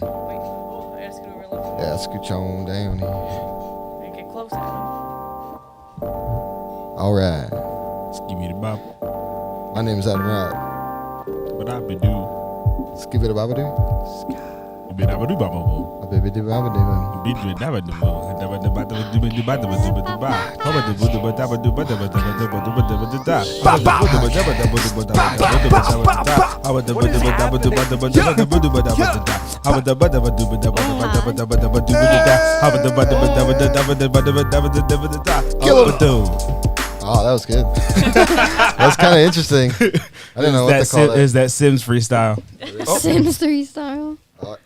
oh, I gotta scoot over a little. Yeah, scoot on down here. Make it close, Adam. All right. Give me the bop. My name is Adam Rod. But I be do. Skip it a babadoo. Be da ba do ba ba bo. A baby do babadoo. Be do da ba do bo. Da ba da ba da ba do ba da ba do ba da ba. How about the do ba da ba do ba da ba da ba da ba do ba da ba da da. Ba ba da ba da ba da ba do ba da ba da ba da. How about the ba da ba do ba da ba da ba da ba do ba da ba da. How about the ba da ba do ba da ba da ba da ba da ba do ba da. How about the ba da ba da ba da ba da ba da ba da ba da ba da. Oh, that was good. That was kind of interesting. I didn't know what to call that. Is that Sims freestyle? Sims 3 style. Nice.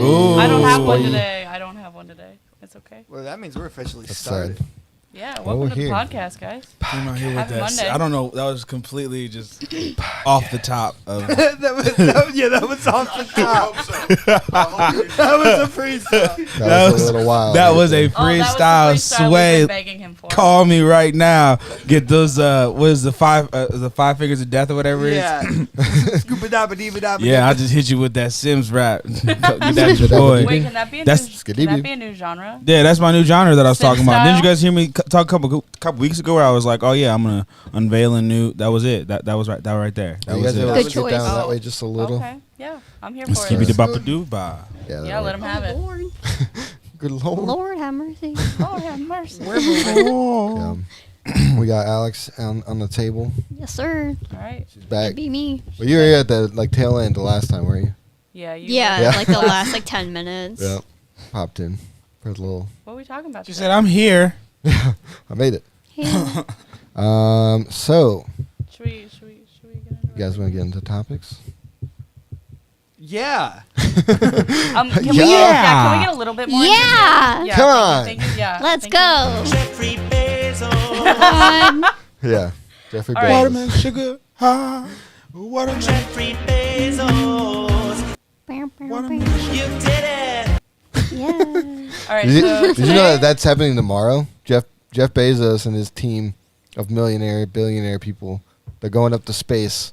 Ooh. I don't have one today. It's okay. Well, that means we're officially That's started. sad. Yeah, welcome to the here. podcast, guys. Came out here with Happy that. Monday. I don't know. That was completely just off the top of. that was off the top. That was a freestyle. That was a little wild. That was a Oh, that was the freestyle. freestyle we've Sway. been begging him for. Call me right now. Get those. What is the five fingers of death or whatever it is? Yeah. Scuba dabba dee dabba. Yeah, I just hit you with that Sims rap. That's your boy. Wait, can that be a new genre? Yeah, that's my new genre that I was Sim talking about. style? Didn't you guys hear me talk a couple weeks ago where I was like, oh yeah, I'm gonna unveil a new. That was it. That was right. That right there. That You was guys it. ever Good sit choice. down that way just a little? Okay, yeah, I'm here for Skibidi it. bapa doo ba. Yeah, let him have it. Lord. Good Lord. Lord have mercy. Oh, have mercy. We're moving. Yeah. We got Alex on the table. Yes, sir. All right. She's back. It'd be me. Well, you were here at the tail end the last time, weren't you? Yeah, you. Yeah, Yeah. like the last 10 minutes. Yeah. Popped in for a little. What are we talking about? She today? said, I'm here. I made it. Yeah. So Should we get into you guys want to get into topics? Yeah. Can we Yeah. get a little bit more? Yeah. into it? Come on. Thank you. Yeah. Let's thank go. Jeffrey Bezos. Come on. Yeah. Jeffrey All right. Bezos. Watermelon sugar. Ha. Watermelon. Jeffrey Bezos. Bam, bam, Watermelon. bam. You did it. Yeah. you. All right. Did you, So did you know that today- that's happening tomorrow? Jeff Bezos and his team of billionaire people, they're going up to space.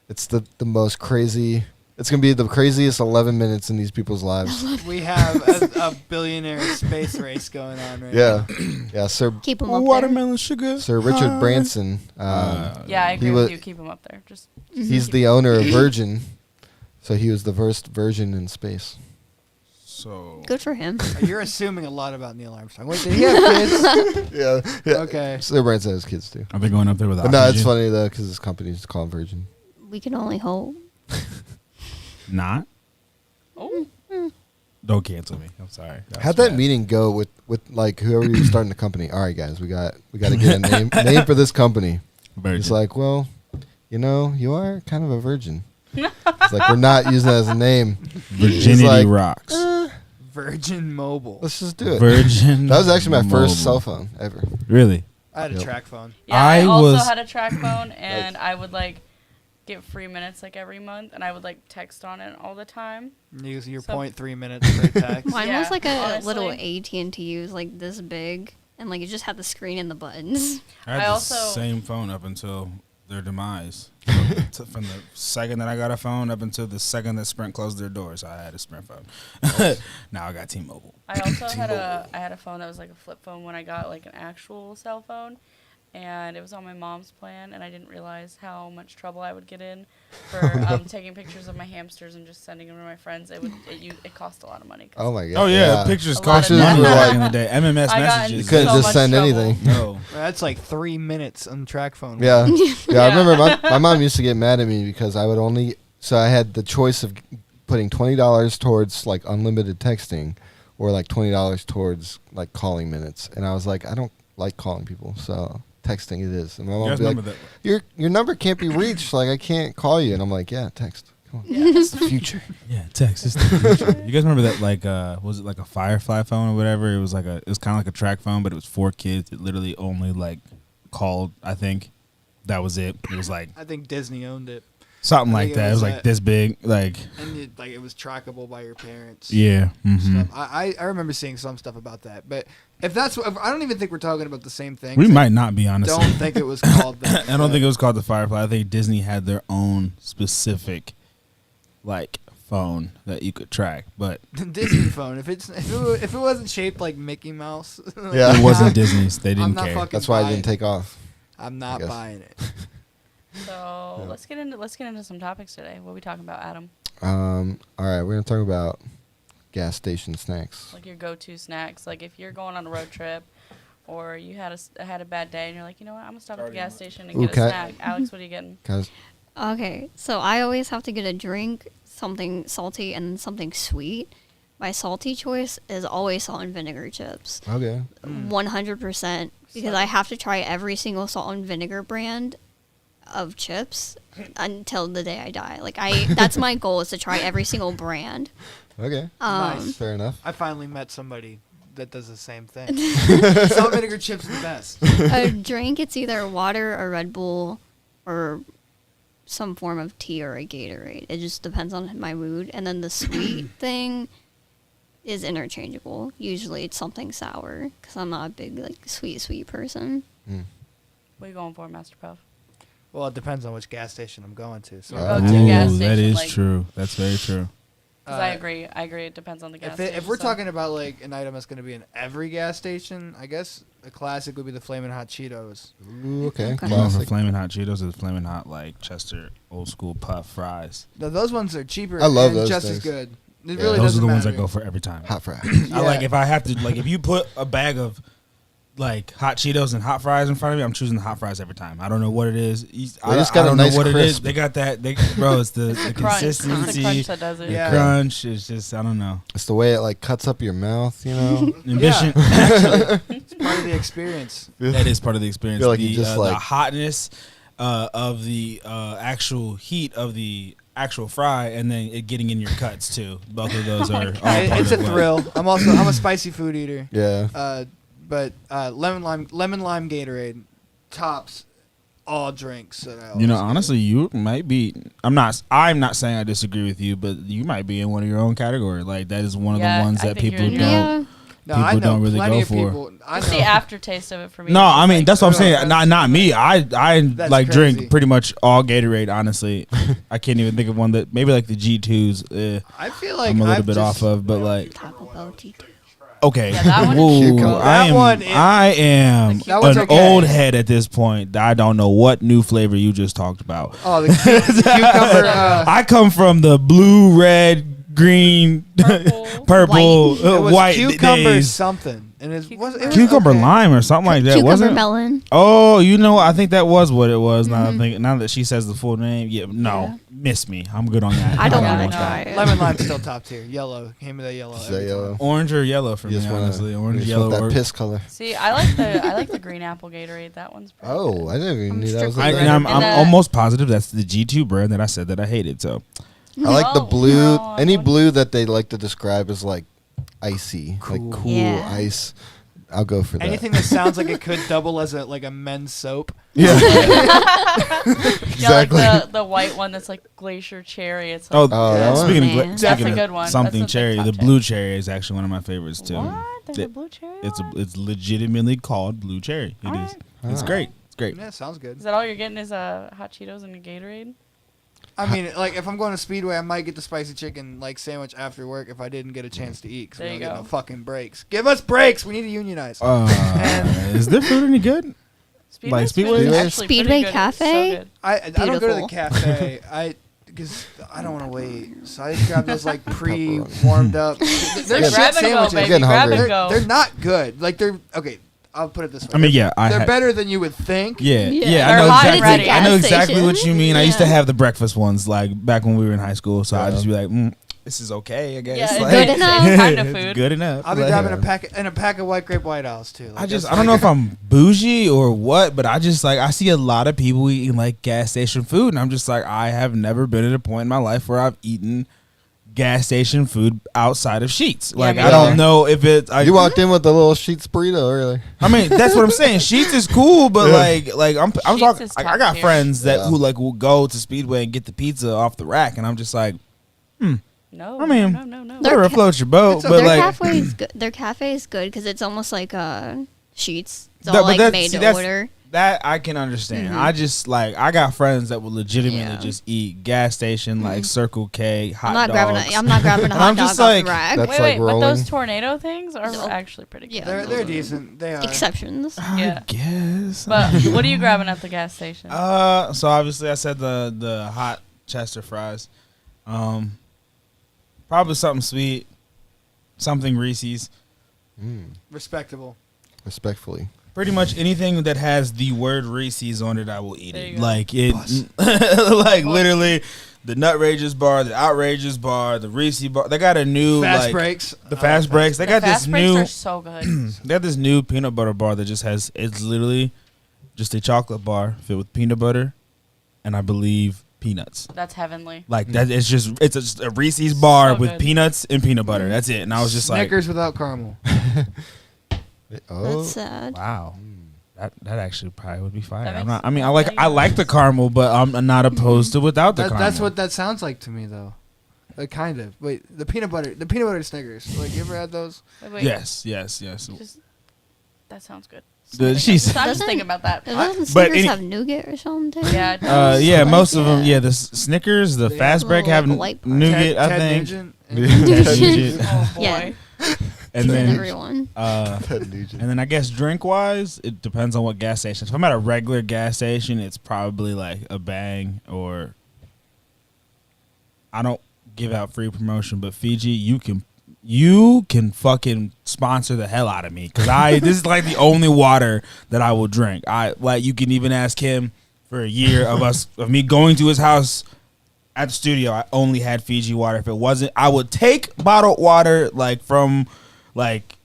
It's the most crazy. It's going to be the craziest 11 minutes in these people's lives. We have a billionaire space race going on right Yeah. Yeah, Sir Keep them up Watermelon sugar. Richard Branson. Yeah, I agree he with wa- you. Keep him up there. Just. He's the owner of Virgin. So he was the first Virgin in space. So. there. Good for him. now. You're assuming a lot about Neil Armstrong. Wait, did he have kids? Yeah. Okay. Sir Branson has kids too. Are they going up there with But no, it's oxygen? funny though because his company's called Virgin. We can only hope. Not. Oh. Don't cancel me. I'm sorry. How'd that meeting go with like whoever was starting the company? All right, guys, we got to get a name for this company. It's like, well, you are kind of a virgin. It's like we're not using it as a name. Virginity like, rocks. Virgin Mobile. Let's just do it. Virgin. That was actually my first Mobile. cell phone ever. Really? I had a Yep. track phone. Yeah, I I also was- had a track phone, and I would get free minutes every month, and I would text on it all the time. Use your So- 0.3 minutes per text. Mine Yeah, was like a honestly. little AT&T. It was like this big. And it just had the screen and the buttons. I had I the also- same phone up until their demise. From the second that I got a phone up until the second that Sprint closed their doors, I had a Sprint phone. Now I got T-Mobile. I also had a phone that was like a flip phone when I got an actual cell phone, and it was on my mom's plan, and I didn't realize how much trouble I would get in for taking pictures of my hamsters and just sending them to my friends. It cost a lot of money. Oh my god. Oh yeah, pictures A cost lot of money that. back in the day. MMS I got messages. in You couldn't so just much send trouble. anything. No. That's like 3 minutes on track phone. Yeah. Yeah, Yeah. I remember my mom used to get mad at me because I would only so I had the choice of putting $20 towards unlimited texting or $20 towards calling minutes. And I was like, I don't like calling people, so texting it is. And my You mom would guys be like, remember that? your number can't be reached. I can't call you. And I'm like, yeah, text. Come on. It's the future. Yeah, text. It's the future. You guys remember that? Was it like a Firefly phone or whatever? It was kind of like a track phone, but it was for kids. It literally only called. I think that was it. It was I think Disney owned it. something I like think it that. It was was that. this big. And it was trackable by your parents. Yeah. Mm-hmm. Stuff. I remember seeing some stuff about that. But if I don't even think we're talking about the same thing. We 'cause might not be honest. don't think it was called that. I don't think it was called the Firefly. I think Disney had their own specific phone that you could track, but Disney phone. If it wasn't shaped like Mickey Mouse, Yeah. it wasn't Disney's. They I'm didn't not care. fucking That's why I buying didn't it. take off. I'm not guess. buying it. So Yeah. let's get into some topics today. What are we talking about, Adam? All right, we're gonna talk about gas station snacks. Like your go-to snacks. Like if you're going on a road trip, or you had a bad day, and you're like, you know what, I'm gonna stop at the gas station and get a Okay. snack. Alex, what are you getting? Cause Okay, so I always have to get a drink, something salty, and something sweet. My salty choice is always salt and vinegar chips. okay, 100%. Because I have to try every single salt and vinegar brand of chips until the day I die. Like that's my goal, is to try every single brand. okay, Nice. fair enough. I finally met somebody that does the same thing. Salt and vinegar chips are the best. A drink, it's either water or Red Bull or some form of tea or a Gatorade. It just depends on my mood. And then the sweet thing is interchangeable. Usually it's something sour, because I'm not a big like sweet person. What are you going for, Master Puff? Well, it depends on which gas station I'm going to. So Oh. Go to gas Ooh, that station, is like- true. That's very true. Because I agree. It depends on the gas station. if we're so- talking about like an item that's going to be in every gas station, I guess a classic would be the Flamin' Hot Cheetos. Ooh, okay, Okay. I'm going for classic. Flamin' Hot Cheetos or Flamin' Hot like Chester old school puff fries. Now, those ones are cheaper I love and those just as things. good. It Yeah. really Those are doesn't the ones I matter. go for every time. Hot fry. I like Yeah. if I have to like if you put a bag of like hot Cheetos and hot fries in front of me, I'm choosing the hot fries every time. I don't know what it is. I just got a don't nice know what it is. crisp. They got that. Bro, it's the crunch. It's the consistency, crunch that does it. the Yeah. crunch. It's just I don't know. It's the way it like cuts up your mouth, you know. Ambition. It's part of the experience. That is part of the experience. Feel like the, you just, the like- hotness of the actual heat of the actual fry, and then it getting in your cuts too. Both of those are. all part It's a of what- thrill. I'm a spicy food eater. Yeah. But lemon lime Gatorade tops all drinks. That I You know, always get. honestly, you might be. I'm not saying I disagree with you, but you might be in one of your own category. Like that is one of Yeah, the ones I that think people you're don't. in No, people I know don't really plenty go of for. people. I It's know. the aftertaste of it for me. No, It's I mean like- that's what I'm saying. That's- Not me. I That's like crazy. drink pretty much all Gatorade. Honestly, I can't even think of one that maybe like the G2s. I feel like I'm a little I've bit just- off of, but like Taco Bell G2. okay, Yeah, that one is Whoa, cucumber. I That one am is- I am That one's an okay. old head at this point. I don't know what new flavor you just talked about. Oh, the cucumber. I come from the blue, red, green, Purple. purple, it was white cucumber days. something, and it was Cucumber okay. lime or something like that, Cucumber wasn't it? melon. Oh, you know, I think that was what it was. Now that she says the full name, Yeah. miss me. I'm good on that. I don't Yeah, want I to know. try it. Lemon lime's still top tier. Yellow, came with that yellow. Is every that time. yellow? Orange or yellow for You me, just wanna- honestly. you Orange, just yellow, want or that piss color. See, I like the green apple Gatorade. That one's pretty Oh, good. I didn't even I'm knew that was a I, thing. and I'm And, almost positive that's the G2 brand that I said that I hated. So I like the Oh, blue. no, I Any want- blue that they like to describe as like icy, like cool Yeah. ice. I'll go for that. Anything that sounds like it could double as a men's soap. Yeah. Yeah, like exactly. the white one that's like glacier cherry. It's like, oh, that one? speaking of Man. gla- That's speaking a of good one. something That's a cherry, top the 10. blue cherry is actually one of my favorites too. what? There's a It- blue cherry. It's on it? it's legitimately called blue cherry. It is. Alright. It's Ah. great. It's great. Yeah, sounds good. Is that all you're getting? Is hot Cheetos and a Gatorade? I mean, like if I'm going to Speedway, I might get the spicy chicken like sandwich after work if I didn't get a chance to eat. Cause There we you don't get go. no fucking breaks. Give us breaks. We need to unionize. Is their food any good? Speedway's Speedway? food is actually pretty Speedway good. It's Cafe? So good. I don't go to the Beautiful. cafe. Because I don't want to wait. So I just grab those like pre-warmed up. They're Yeah, shit grab and go, sandwiches. baby. Getting Grab hungry. and go. They're not good. Like they're okay. I'll put it this way. I mean, yeah, they're better than you would think. Yeah, Yeah. yeah, They're I know hot and exactly. ready. I know Gas exactly what station. you mean. I used to Yeah. have the breakfast ones, like back when we were in high school. So I Yeah. just be like, this is okay, I guess. Yeah, Like, good enough. Kind of it's food. good enough. I'll be Like, grabbing a pack of white grape White Owls too. Like, I just, that's I don't know like- if I'm bougie or what, but I just like I see a lot of people eating like gas station food, and I'm just like, I have never been at a point in my life where I've eaten gas station food outside of Sheets. Like me I don't neither. know if it's. You walked in with the little Sheets burrito earlier. I mean, that's what I'm saying. Sheets is cool, but like I'm Sheetz talking. is I top got tier. friends that Yeah. who like will go to Speedway and get the pizza off the rack, and I'm just like, No, I mean, no. whatever ca- floats your boat. It's But Their like, cafe is good. Their cafe is good because it's almost like Sheets. It's That- all but like that's- made see, to that's- order. That I can understand. I just like I got friends that will legitimately Yeah. just eat gas station like Circle K hot I'm not dogs. grabbing. I'm not grabbing a And hot I'm dog just off like, the rack. That's Wait, like but those rolling. tornado things are No. actually pretty good. Yeah. They're decent. They are. Exceptions. Yeah. I guess. But what are you grabbing at the gas station? So obviously I said the hot Chester fries. Probably something sweet, something Reese's. Respectable. Respectfully. Pretty much anything that has the word Reese's on it, I will eat There it. you go. Like it, like literally, the Nutrageous bar, the Outrageous bar, the Reese bar. They got a new Fast like breaks. the fast breaks. They The got fast this breaks new. are so good. They got this new peanut butter bar that just has. It's literally just a chocolate bar filled with peanut butter, and I believe peanuts. That's heavenly. Like that, it's just a Reese's bar So with good. peanuts and peanut butter. That's it. And I was just Snickers without caramel. Oh, That's sad. like, wow, that actually probably would be fire. That I'm makes not. I mean, sense. I like the caramel, but I'm not opposed to without the caramel. That's what that sounds like to me, though. Kind of. Wait, the peanut butter Snickers. Like, you ever had those? Wait, Yes. Just, that sounds good. She's I'm just Doesn't- thinking about that. Doesn't but Snickers any- have nougat or something? Too? Yeah. it does. yeah, Like most of them. that. Yeah, the Snickers, the Yeah. fast break Little, have like, light part. nougat. I Ted think. Nugent. Ted Nugent. Oh boy. Yeah. And And then everyone. Ted Nugent. and then I guess drink wise, it depends on what gas station. If I'm at a regular gas station, it's probably like a Bang or I don't give out free promotion, but Fiji, you can fucking sponsor the hell out of me because this is like the only water that I will drink. I like you can even ask him for a year of me going to his house at the studio. I only had Fiji water. If it wasn't, I would take bottled water like from like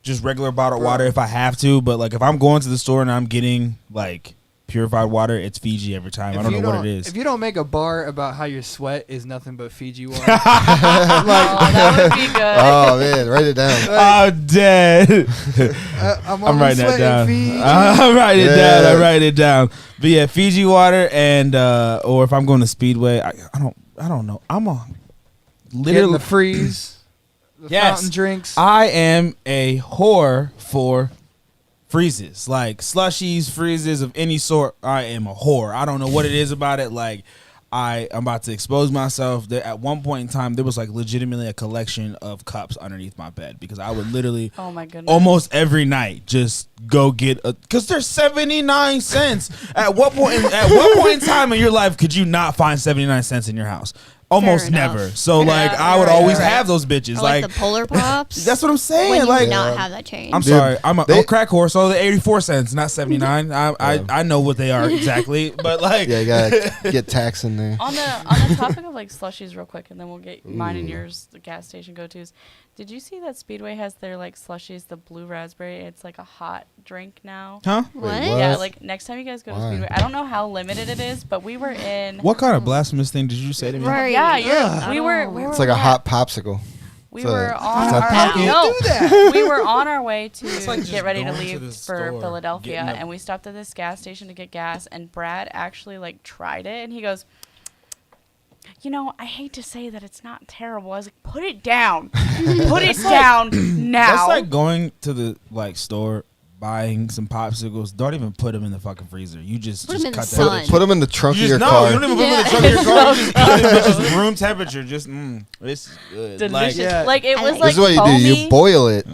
just regular bottled water if I have to. But like if I'm going to the store and I'm getting like purified water, it's Fiji every time. I don't know what it is. If you don't make a bar about how your sweat is nothing but Fiji water, Oh, that would be good. Oh man, write it down. I'm dead. I'm I'm writing that sweating down. Fiji. I'm writing it Yeah. down. I write it down. But yeah, Fiji water and or if I'm going to Speedway, I don't know. I'm a Getting literally the freeze, the Yes. fountain drinks. I am a whore for freezes, like slushies, freezes of any sort. I am a whore. I don't know what it is about it. Like I'm about to expose myself. There, at one point in time, there was like legitimately a collection of cups underneath my bed because I would literally Oh my goodness. almost every night just go get a because they're 79 cents. At what point in time in your life could you not find 79 cents in your house? Almost Fair enough. never. So Yeah, like I would right, always right. have those bitches. Or like Like the Polar Pops. that's what I'm saying. when you Like would not have that change. I'm Dude, sorry. I'm a they- crack whore, so they're 84 cents, not 79. I know what they are exactly, but like Yeah, you gotta get tax in there. On the topic of like slushies, real quick, and then we'll get mine and Ooh. yours, the gas station go-tos. Did you see that Speedway has their like slushies, the blue raspberry? It's like a hot drink now. huh? what? Wait, Yeah, What? like next time you guys go to Why? Speedway, I don't know how limited it is, but we were in. What kind of blasphemous thing did you say to me? Right. Yeah, you're, Ugh. we I were. don't- We were It's like a at- hot popsicle. We It's a- were on it's a our pocket. no. We were on our way to It's like just get ready to going to leave the for store, Philadelphia, getting a- and we stopped at this gas station to get gas. And Brad actually like tried it, and he goes, "You know, I hate to say that it's not terrible." I was like, "Put it down, put it down now." That's like going to the like store, buying some popsicles. Don't even put them in the fucking freezer. You just Put 'em in the cut that sun. bitch. Put them in the trunk You of your just, no, car. you don't even put them in the Yeah. trunk of your car. You just eat them It's bitches room temperature. Just this is good. delicious. Yeah. Like it I was like like This is what you do. foamy. You boil it.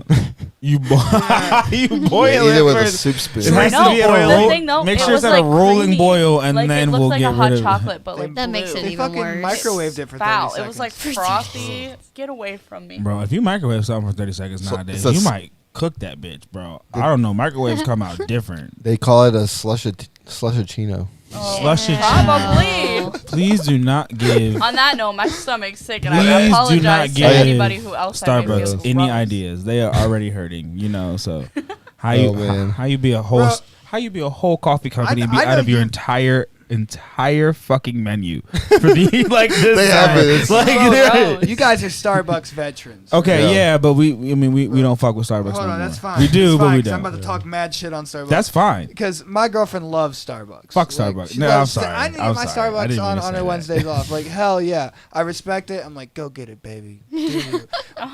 You you boil Eat it with a first. soup It spoon. has No, to be at a the roll. thing, though, Make it sure it's was, at a like, rolling creamy. boil, and Like, then it looked we'll like get a hot rid of chocolate, but like That makes blue. it They even fucking worse. microwaved it for 30 Foul. seconds. It was like frosty. Get away from me. Bro, if you microwave something for 30 seconds So- nowadays, so you s- might cook that bitch, bro. I don't know. Microwaves come out different. They call it a slushachino. Slushy Probably. Please do not give On that note, my stomach's sick, and Please I do apologize not to give anybody who else I may be Starbucks able to any roast. ideas. They are already hurting, you know. So how Oh, you man. how you be a whole Bro, how you be a whole coffee company and be I out know of your you- entire entire fucking menu for the like this. They have it. It's- Like, Oh, they're- gross. You guys are Starbucks veterans. okay, Yeah. yeah, but we don't fuck with Starbucks. Hold no on, more. that's fine. We do, That's but fine, we 'cause don't. I'm about to talk mad shit on Starbucks. That's fine. Because my girlfriend loves Starbucks. Fuck Starbucks. she No, I'm loves- sorry. I need to get I'm my sorry. I Starbucks didn't on mean to say her that. Wednesdays off. Like, hell yeah. I respect it. I'm like, go get it, baby. Do you.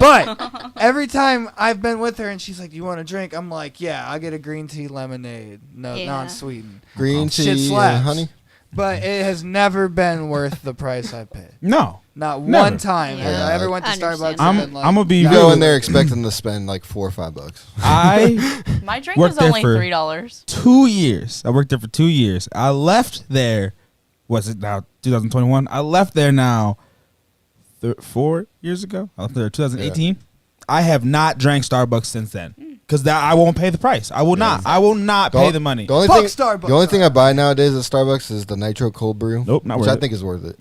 But every time I've been with her and she's like, do you want a drink? I'm like, yeah, I'll get a green tea lemonade. No, Yeah. non-sweetened. Green Shit tea slaps. and honey. But it has never been worth the price I paid. No, Not Never. one time have Yeah. I ever went to I Starbucks understand. and I'm been like, gonna be You real. go in there expecting to spend like $4 or $5. I My drink Worked was there only for- $3. 2 years. I worked there for 2 years. I left there. Was it now 2021? I left there now 4 years ago. I left there 2018. I have not drank Starbucks since then because I won't pay the price. I will not. I will not pay the money. The only Fuck thing, Starbucks. The only thing I buy nowadays at Starbucks is the nitro cold brew. Nope, not which worth I it. think is worth it.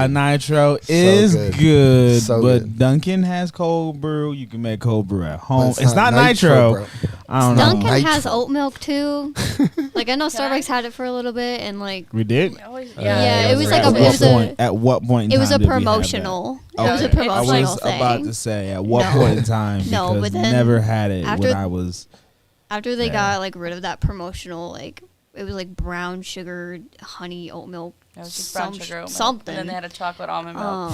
Nitro is good. good, So but good. Dunkin' has cold brew. You can make cold brew at But home. It's not nitro. bro. I don't Dunkin' know. Nitro. has oat milk too. Like I know Can I- Starbucks had it for a little bit, and like We did. Always, Yeah, it was like At a- what it was a- point? At what point? In it was time a did we have that? promotional. It Yeah, was a it's I promotional was thing. about to say at what No. point in time No, because but then never had it after- when I was. After they Yeah. got like rid of that promotional, like it was like brown sugar, honey, oat milk, That was just brown some- sugar oat milk. something. And then they had a chocolate almond milk.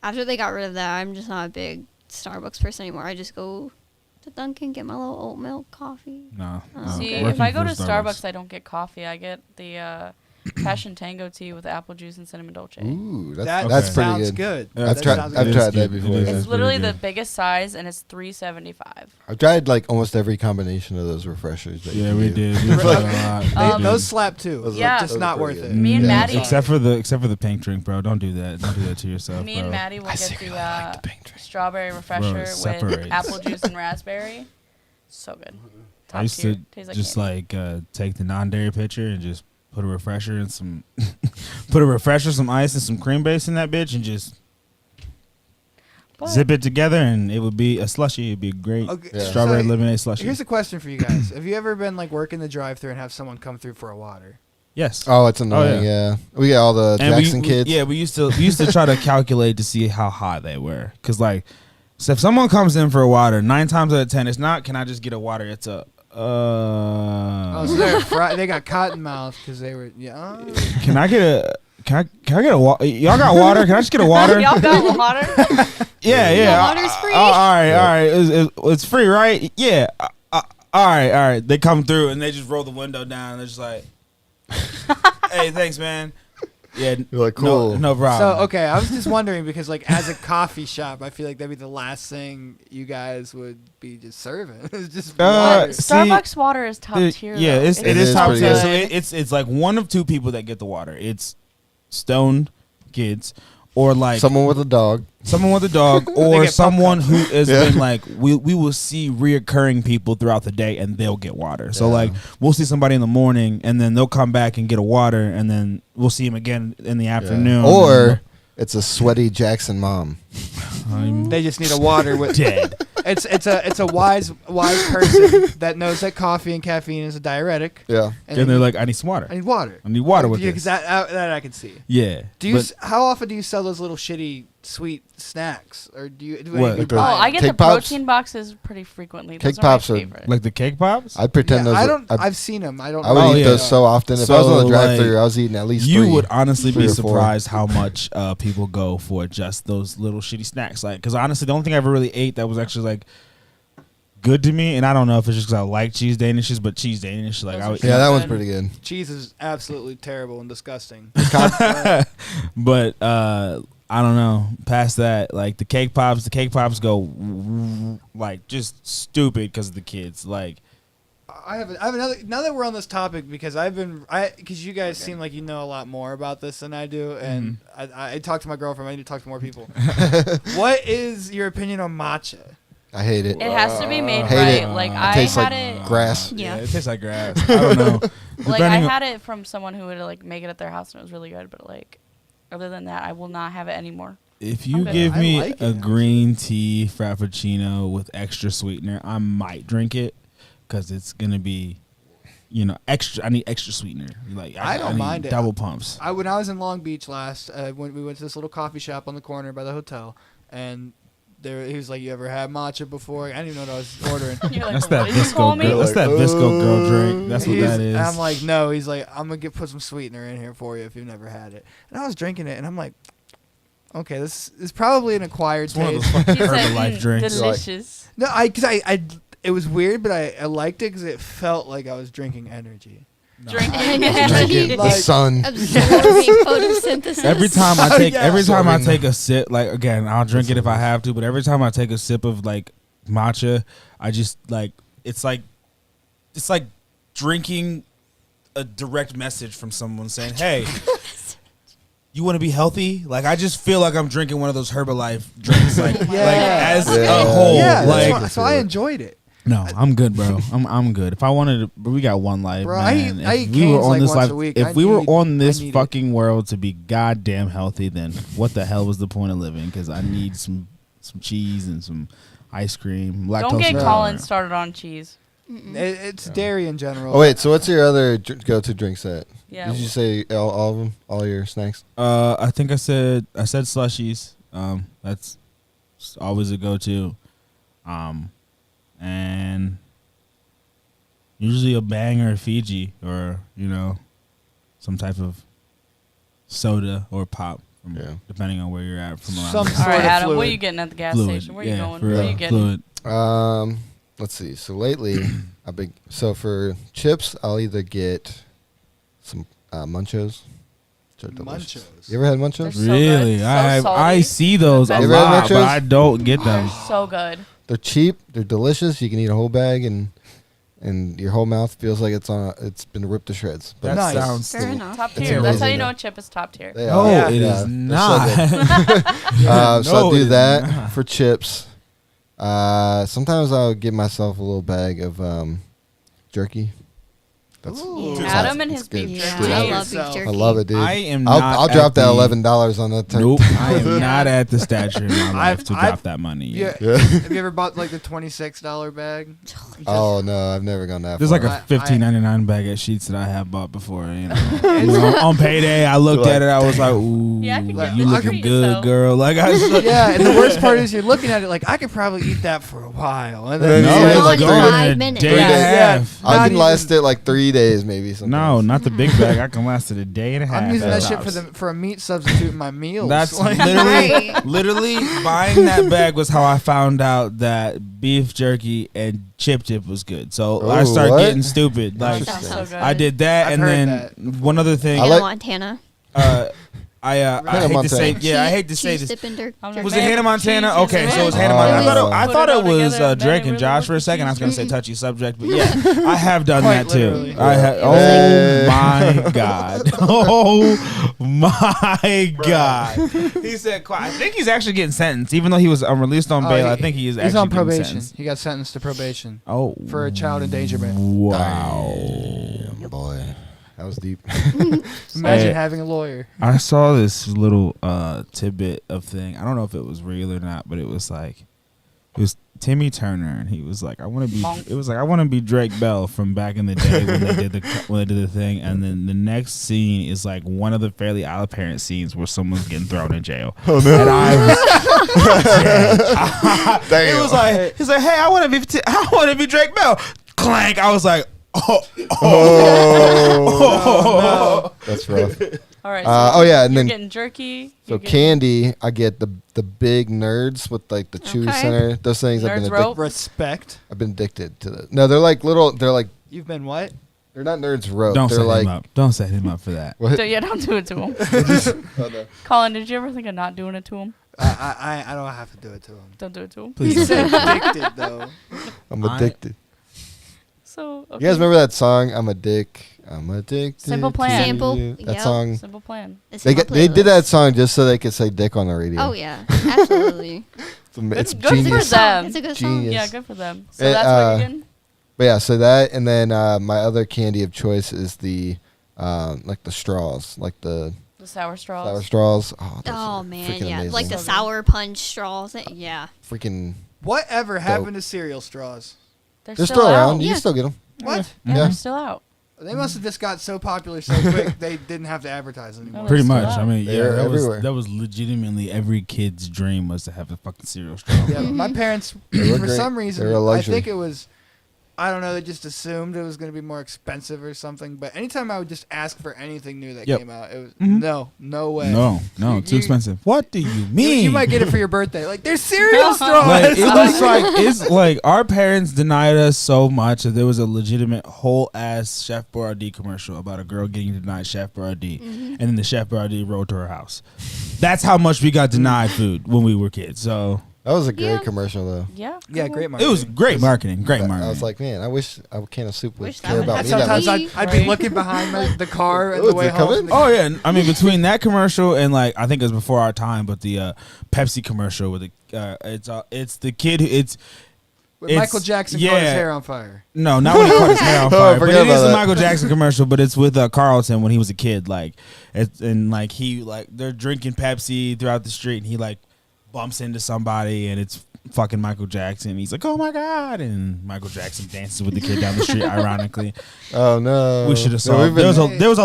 After they got rid of that, I'm just not a big Starbucks person anymore. I just go to Dunkin', get my little oat milk coffee. No. See, working if I go for to Starbucks, I don't get coffee. I get the passion tango tea with apple juice and cinnamon dolce. Ooh, That that's pretty sounds good. good. Yeah. I've That tried. sounds I've good. tried that before. It is. It's That's literally pretty the good. biggest size, and it's $3.75. I've tried like almost every combination of those refreshers. That Yeah, you we can did. do. We tried a lot. They- We did. those slap too. Those Yeah. are- Just those are not pretty worth good. it. Me and Yeah. Maddie- Except for the pink drink, bro. Don't do that. Don't do that to yourself, Me bro. and Maddie will I get secretly the like the pink drink. strawberry refresher with separates. apple juice and raspberry. So good. Top I used tier. to Tastes like just candy. like take the non-dairy pitcher and just put a refresher and some, put a refresher, some ice, and some cream base in that bitch, and just But zip it together, and it would be a slushy. It'd be a great Okay, Yeah. strawberry so lemonade slushy. Here's a question for you guys: have you ever been like working the drive-through and have someone come through for a water? Yes. Oh, it's annoying. yeah. Yeah, we get all the And Jackson kids. Yeah, we used to try to calculate to see how hot they were, cause like, so if someone comes in for a water, 9 times out of 10, it's not. Can I just get a water? It's a. Oh, so they're they got cotton mouth because they were Can I get a? Can I get a water? Y'all got water? Can I just get a water? Y'all got water? Yeah, yeah. The water's free. All right. It's free, right? Yeah. All right. They come through and they just roll the window down. And they're just like, "Hey, thanks, man." Yeah, You're like, cool. No problem. So okay, I was just wondering because like as a coffee shop, I feel like that'd be the last thing you guys would be just serving. It's just water. See, Starbucks water is top tier. Yeah, though. it It is is top pretty tier. good. So it's like one of two people that get the water. It's stoned kids, or like Someone with a dog. someone with a dog, They or get someone who has Yeah. been like we will see reoccurring people throughout the day and they'll get water. So Yeah. like we'll see somebody in the morning and then they'll come back and get a water and then we'll see him again in the afternoon. Or it's a sweaty Jackson mom. I'm They just need a water with. dead. It's a wise person that knows that coffee and caffeine is a diuretic. Yeah. And they're like, I need some water. I need water. I need water with Yeah, this. 'cause that I can see. Yeah. Do you? But How often do you sell those little shitty sweet snacks, or do you? Do What? any Like good Oh, the- buy? I get Cake the Pops? protein boxes pretty frequently. Cake Those are my Pops are- favorite. like the cake pops? I'd pretend Yeah, those. I don't. I'd- I've seen them. I don't. I would Oh, eat yeah. those so often. If I was on So, the drive-through, like, I was eating at least You 3. would honestly 3 be or 4. surprised how much people go for just those little shitty snacks. Like, because honestly, the only thing I ever really ate that was actually like good to me, and I don't know if it's just because I like cheese danishes, but cheese danish, like I would, Yeah, that one's Good. pretty good. Cheese is absolutely terrible and disgusting. but I don't know. Past that, like the cake pops go like just stupid because of the kids. Like, I have another. Now that we're on this topic, because because you guys seem like you know a lot more about this than I do, and I talked to my girlfriend. I need to talk to more people. What is your opinion on matcha? I hate it. It has to be made Hate right. it. Like It I tastes had like it. grass. yeah, Yeah. it tastes like grass. I don't know. Like I Depending on- had it from someone who would like make it at their house and it was really good. But like, other than that, I will not have it anymore. If you I'm good. give I me like a it. green tea frappuccino with extra sweetener, I might drink it because it's gonna be extra. I need extra sweetener. Like I don't need mind it. Double pumps. When I was in Long Beach last, when we went to this little coffee shop on the corner by the hotel, and he was like, "You ever had matcha before?" I didn't even know what I was ordering. You're like, That's what that did you call Visco me? girl. That's that Visco girl drink. That's what that is. And I'm like, no. He's like, I'm gonna put some sweetener in here for you if you've never had it. And I was drinking it, and I'm like, okay, this is probably an acquired It's one of taste. those fucking He said, Herbalife drinks. delicious. No, it was weird, but I liked it because it felt like I was drinking energy. Drinking. Drinking the Like- sun. Absorbing photosynthesis. Every time I take Yeah. every time I Sorry. take a sip, like again, I'll drink it if I have to, but every time I take a sip of like matcha, I just like it's like drinking a direct message from someone saying, "Hey, you want to be healthy?" Like I just feel like I'm drinking one of those Herbalife drinks, like as Yeah. a whole. Yeah, like so I enjoyed it. no, I'm good, bro. I'm good. If I wanted to, but we got one life, Bro, I man. eat- I If eat we were canes, on like, this once life, a week. if I we were need- on this I need it. fucking world to be goddamn healthy, then what the hell was the point of living? Because I need some cheese and some ice cream. Lactose Don't get intolerant. Colin started on cheese. It's dairy in general. Oh wait, so what's your other go-to drink set? Yeah. Did you say all of them? All your snacks? I think I said slushies. That's always a go-to. And usually a Bang or a Fiji or some type of soda or pop. Yeah. Depending on where you're at from around. Some the- All sort right, of Adam, what fluid. are you getting at the gas fluid. station? Where are you Yeah, going? for What are real. you getting? Fluid. Let's see. So lately, for chips, I'll either get some Munchos. Which are delicious. Munchos. You ever had Munchos? They're so Really? good. So I salty. see those a You ever had lot, but nachos? I don't get them. So good. They're cheap. They're delicious. You can eat a whole bag, and your whole mouth feels like it's been ripped to shreds. That Nice. sounds. Fair enough. Top It's tier. That's how amazing, you know though. a chip is top tier. They No, are. it Yeah, is they're so not. good. So I'll No, it do is that not. for chips. Sometimes I'll give myself a little bag of jerky. That's Ooh. that's- Adam and it's his good. beef Yeah, Dude, I I- love beef I jerky. I love it, dude. I am I'll not drop at that the- $11 on that. Nope, I am not at the stature in my life I've- to I've- drop that money. Yeah. Yet. Yeah. Have you ever bought like the $26 bag? Oh no, I've never gone that There's far. like a I- $15.99 bag at Sheets that I have bought before. On payday, I looked You're at it. like, I was like, "Ooh, Yeah, I could get you this looking treat good, yourself. girl." Like I was like, Yeah, and the worst part is you're looking at it like I could probably eat that for a while, and then No, no, it's it's like gone 5 in a minutes. day and a Yeah. half. I not can even- last it like 3 days, maybe. Sometimes. No, not the big bag. I can last it a day and a half. I'm using at that shit tops. for a meat substitute in my meals. That's Like- Right. literally buying that bag was how I found out that beef jerky and chip was good. So I Oh, started what? getting stupid. Like That So sounds good. I did that, I've and heard then that one other thing. I Hannah like- Montana. I Hannah hate to Montana. say, yeah, I hate to say Cheese this. dip and dirt. I'm jerky. Was it Hannah Montana? Cheese Okay, is so it was good. Hannah Montana. Oh. I Put thought it it all was together, Drake then and it Josh really for a second. I was gonna say cheese. touchy subject, but yeah, I have done Quite that too. literally. I have. Oh Yeah. my god! Oh my god! He said, I think he's actually getting sentenced, even though he was released on Oh, bail. I think he is. He's actually on getting probation. sentenced. He got sentenced to probation Oh, for a child endangerment. Wow! Damn, boy, that was deep. Imagine Hey. having a lawyer. I saw this little tidbit of thing. I don't know if it was real or not, but it was Timmy Turner, and he was like, "I want to be." Bonk. It was like, "I want to be Drake Bell from back in the day when they did the thing." And then the next scene is like one of the Fairly Odd Parents scenes where someone's getting thrown in jail. Oh no! And I was, Damn. it was like he's like, "Hey, I want to be Drake Bell." Clank! I was like, "Oh, Oh, that's rough. All right. So Oh yeah, and you're then getting jerky. so you're getting candy, I get the big nerds with like the chewy Okay. center. Those things Nerds I've been rope. Respect. I've been addicted to. No, they're like little. They're like You've been what? they're not nerds rope. don't they're set like him up! Don't set him up for that." what? Don't do it to him. Oh, no. Colin, did you ever think of not doing it to him? I don't have to do it to him. Don't do it to him. You Please. said addicted though. I'm I- addicted. So okay. You guys remember that song? I'm a dick. I'm addicted. Simple to Plan. Simple, you. That yep. song. Simple plan. It's They in my they did that playlist. song just so they could say dick on the radio. Oh yeah, absolutely. It's Good for genius. them. It's a good Genius. Yeah, good for them. So Eh, that's what you're getting. But yeah, so that and then my other candy of choice is the like the straws, like the The sour straws. sour straws. Oh, those Oh are man, freaking yeah, amazing. like the So good. sour punch straws. Yeah. freaking. Whatever happened to cereal straws? They're still still out. around. You Yeah. can still get them. What? Yeah, Yeah. they're still out. They must have just got so popular so quick they didn't have to advertise anymore. Oh, Pretty still much. are. I mean, yeah, They're that was everywhere. legitimately every kid's dream was to have a fucking cereal straw. Yeah, my parents, They were for great. some reason, They were a I luxury. think it was, I don't know, they just assumed it was going to be more expensive or something. But anytime I would just ask for anything new that Yep. came out, it was Mhm. no way. No, You- too you- expensive. What do you You, mean? you might get it for your birthday. Like, there's cereal straws. Like it was like it's like our parents denied us so much that there was a legitimate whole ass Chef Boyardee commercial about a girl getting denied Chef Boyardee, and then the Chef Boyardee rode to her house. That's how much we got denied food when we were kids. So That was a great Yeah. commercial though. Yeah. Yeah, cool. great it marketing. was great marketing. Great marketing. I was like, man, I wish a can of soup would Wish that care would about me happen. that Sometimes much. I'd be looking behind the car and Oh, the is way it home. coming? oh yeah, I mean between that commercial and like I think it was before our time, but the Pepsi commercial with the it's the kid it's When it's- Michael Jackson caught his yeah. hair on fire. No, not when he caught his hair on Oh, I fire. But forgot it is about a that. Michael Jackson commercial, but it's with Carlton when he was a kid. Like, and like he like they're drinking Pepsi throughout the street, and he like bumps into somebody, and it's fucking Michael Jackson. He's like, "Oh my god!" And Michael Jackson dances with the kid down the street. Ironically, Oh no. we should have So saw. we've been- There was a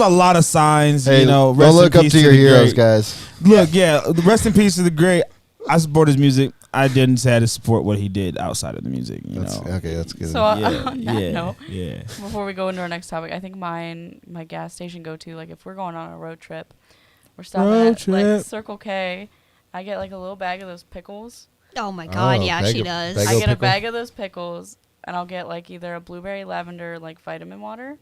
lot of signs. Hey, you know, don't rest in look up peace to your the heroes, great. guys. Look, yeah, rest in peace to the great. I support his music. I didn't say I to support what he did outside of the music. You That's, know. okay, that's good. So on that note, yeah. before we go into our next topic, I think my gas station go to, like if we're going on a road trip, we're stopping Road at like trip. Circle K. I get like a little bag of those pickles. Oh my god, Oh, yeah, bag she of- does. bag I of get a pickle? bag of those pickles, and I'll get like either a blueberry lavender like vitamin water,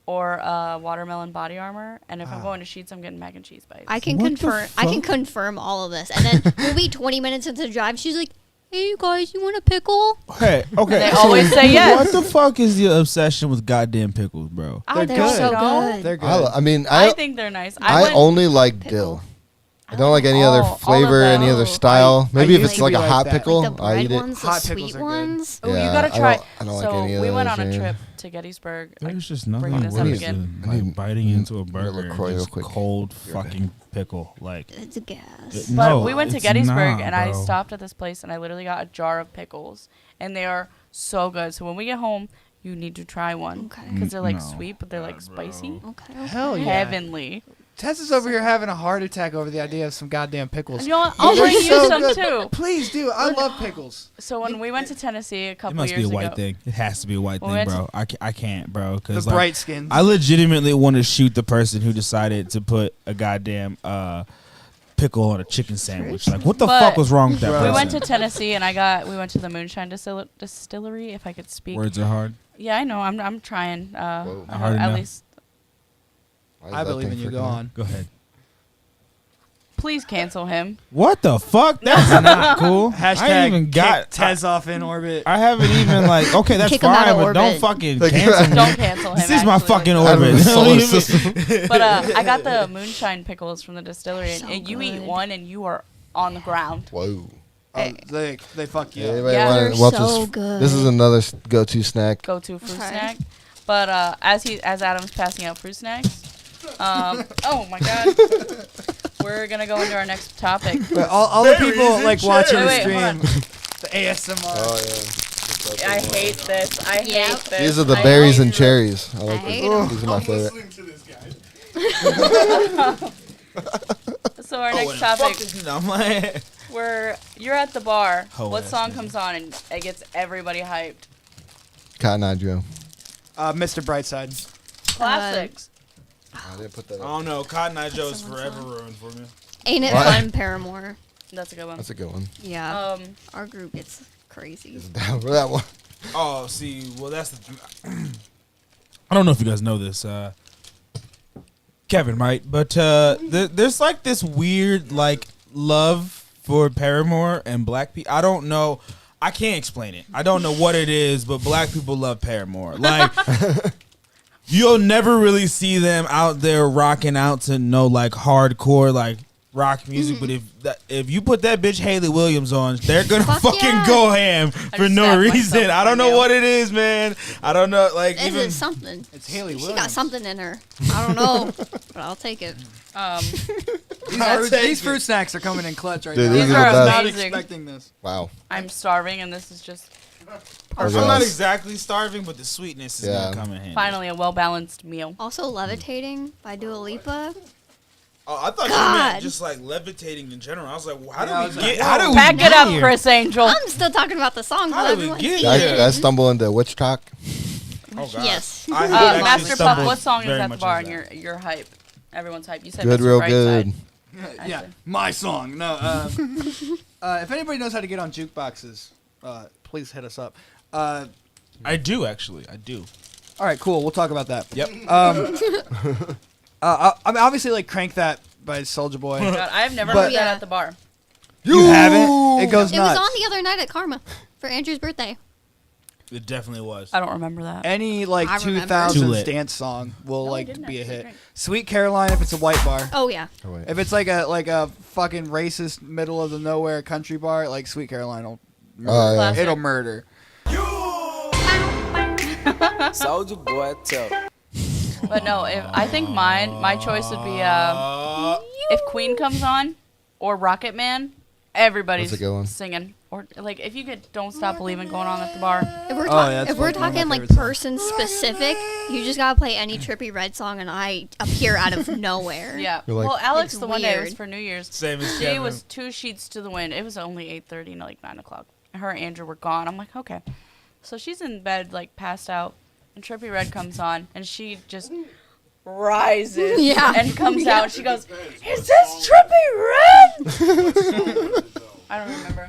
or a watermelon body armor. And if I'm going to Sheets, I'm getting mac and cheese bites. I can What the confirm. I can fuck? confirm all of this, and then we'll be 20 minutes into the drive. She's like, "Hey, you guys, you want a pickle?" Hey, okay. They always say yes. What the fuck is your obsession with goddamn pickles, bro? I They're don't good. so know. good. They're good. I mean, I think they're nice. I went- only like Pickle. dill. I don't like any other all of flavor, any other those. style. I Maybe if used it's to like be a like hot that. pickle, Like the I bread eat it. ones, the Hot pickles sweet are good. ones. Oh, you Yeah, gotta I try. don't like So any of we went those, on a man. trip to Gettysburg. There's just bringing nothing this up worse again. than like biting into a burger LaCroix and real just quick. cold You're okay. fucking pickle. Like, It's a gas. But no, we went to it's Gettysburg not, and I bro. stopped at this place and I literally got a jar of pickles and they are so good. So when we get home, you need to try one Okay. because they're like No. sweet but they're like spicy. Okay. Hell yeah. Heavenly. Tess is over here having a heart attack over the idea of some goddamn pickles. And you know what? I'll They're bring you so some good. too. Please do. I love pickles. So when we went to Tennessee a it couple must years be a white ago, thing. It has to be a white When we thing, went bro. I can't, bro. The Because like, bright skins. I legitimately want to shoot the person who decided to put a goddamn pickle on a chicken sandwich. Like, what the But fuck was wrong with that we we person? went to Tennessee and we went to the Moonshine Distillery, if I could speak. Words are hard. Yeah, I know. I'm trying. Whoa. Hard At enough. least, Why is I that believe thing in you. Go freaking on. Go ahead. please cancel him. What the fuck? That's not cool. Hashtag I ain't even got. kick Tez off in orbit. I haven't even like. Okay, that's Kick him out fine, of but don't orbit. fucking Like, cancel me. Don't cancel him. This is my actually. fucking Out of orbit. the solar system. But I got the moonshine pickles from the distillery, So and you eat good. one and you are on the ground. Whoa. They fuck you. Yeah, up. anybody Yeah, wanna they're watch so this? good. This is another go-to snack. Go-to fruit Okay. snack. But as Adam's passing out fruit snacks, oh my god, we're gonna go into our next topic. But all the people like watching the Wait, hold stream, on. the ASMR. Oh yeah. I hate this. I hate Yep. this. These are the I berries hate and this. cherries. I like I hate these. 'em. These are my favorite. So our next topic, I'm like, you're at the bar. Ho What ass song nigga. comes on and it gets everybody hyped? Cotton Eye Joe. Mr. Brightside. Classics. I didn't put that I up. don't know. Cotton Eye Joe's someone's forever song. ruined for me. Ain't it What? fun, Paramore? That's a good one. That's a good one. Yeah. Our group gets crazy. Is down for that one. Oh, see, well, that's the. I don't know if you guys know this, Kevin might, but there's like this weird like love for Paramore and black people. I don't know. I can't explain it. I don't know what it is, but black people love Paramore. Like, you'll never really see them out there rocking out to no like hardcore like rock music. But if you put that bitch Haley Williams on, they're gonna Fuck fucking yeah. go ham for just no stabbed reason. myself I don't know right now. what it is, man. I don't know. Like Is even it something? It's Haley She Williams. got something in her. I don't know, but I'll take it. These fruit snacks are coming in clutch right Dude, now. these These are are the best. Not amazing. expecting this. Wow. I'm starving, and this is just I'm not exactly starving, but the sweetness is gonna come in handy. Finally, a well-balanced meal. Also, Levitating by Dua Lipa. Oh, I thought you God. meant just like levitating in general. I was like, well, how Yeah, I do was we like, get? How do we Back get it up, here? Chris Angel. I'm still talking about the song. How but did we everyone's get here. here? Did I stumble into witch talk? Oh God. Yes. I have actually Master Puff, stumbled what song is very at the much bar into and that. your hype? Everyone's hype. You said Good, Mr. real Brightside. good. Yeah, my song. No. If anybody knows how to get on jukeboxes, please hit us up. I do actually. I do. All right, cool. We'll talk about that. Yep. I mean, obviously, like Crank That by Soulja Boy. God, I have never But- heard that Yeah. at the bar. You haven't? It goes It was nuts. on the other night at Karma for Andrew's birthday. It definitely was. I don't remember that. Any like I remember. 2000s Too lit. dance song will No, I like didn't be a actually hit. drink. Sweet Caroline if it's a white bar. Oh yeah. Oh, wait. If it's like a fucking racist middle of the nowhere country bar, like Sweet Caroline will Oh, yeah. it'll murder. Soldier boy, tough. But no, I think my choice would be if Queen comes on or Rocket Man, everybody's That's a good one. singing. Or like if you get Don't Stop Believing going on at the bar. If we're, yeah, that's if we're one of my talking like favorite songs. person specific, you just gotta play any Trippy Red song and I appear out of nowhere. Yeah. You're like- Well, Alex, It's the one day it was weird. for New Year's. Same as She Kevin. was 2 sheets to the wind. It was only 8:30, like 9 o'clock. Her and Andrew were gone. I'm like, okay. So she's in bed, like passed out, and Trippy Red comes on, and she just rises Yeah. and comes out. And she goes, "Is this Trippy Red?" I don't remember.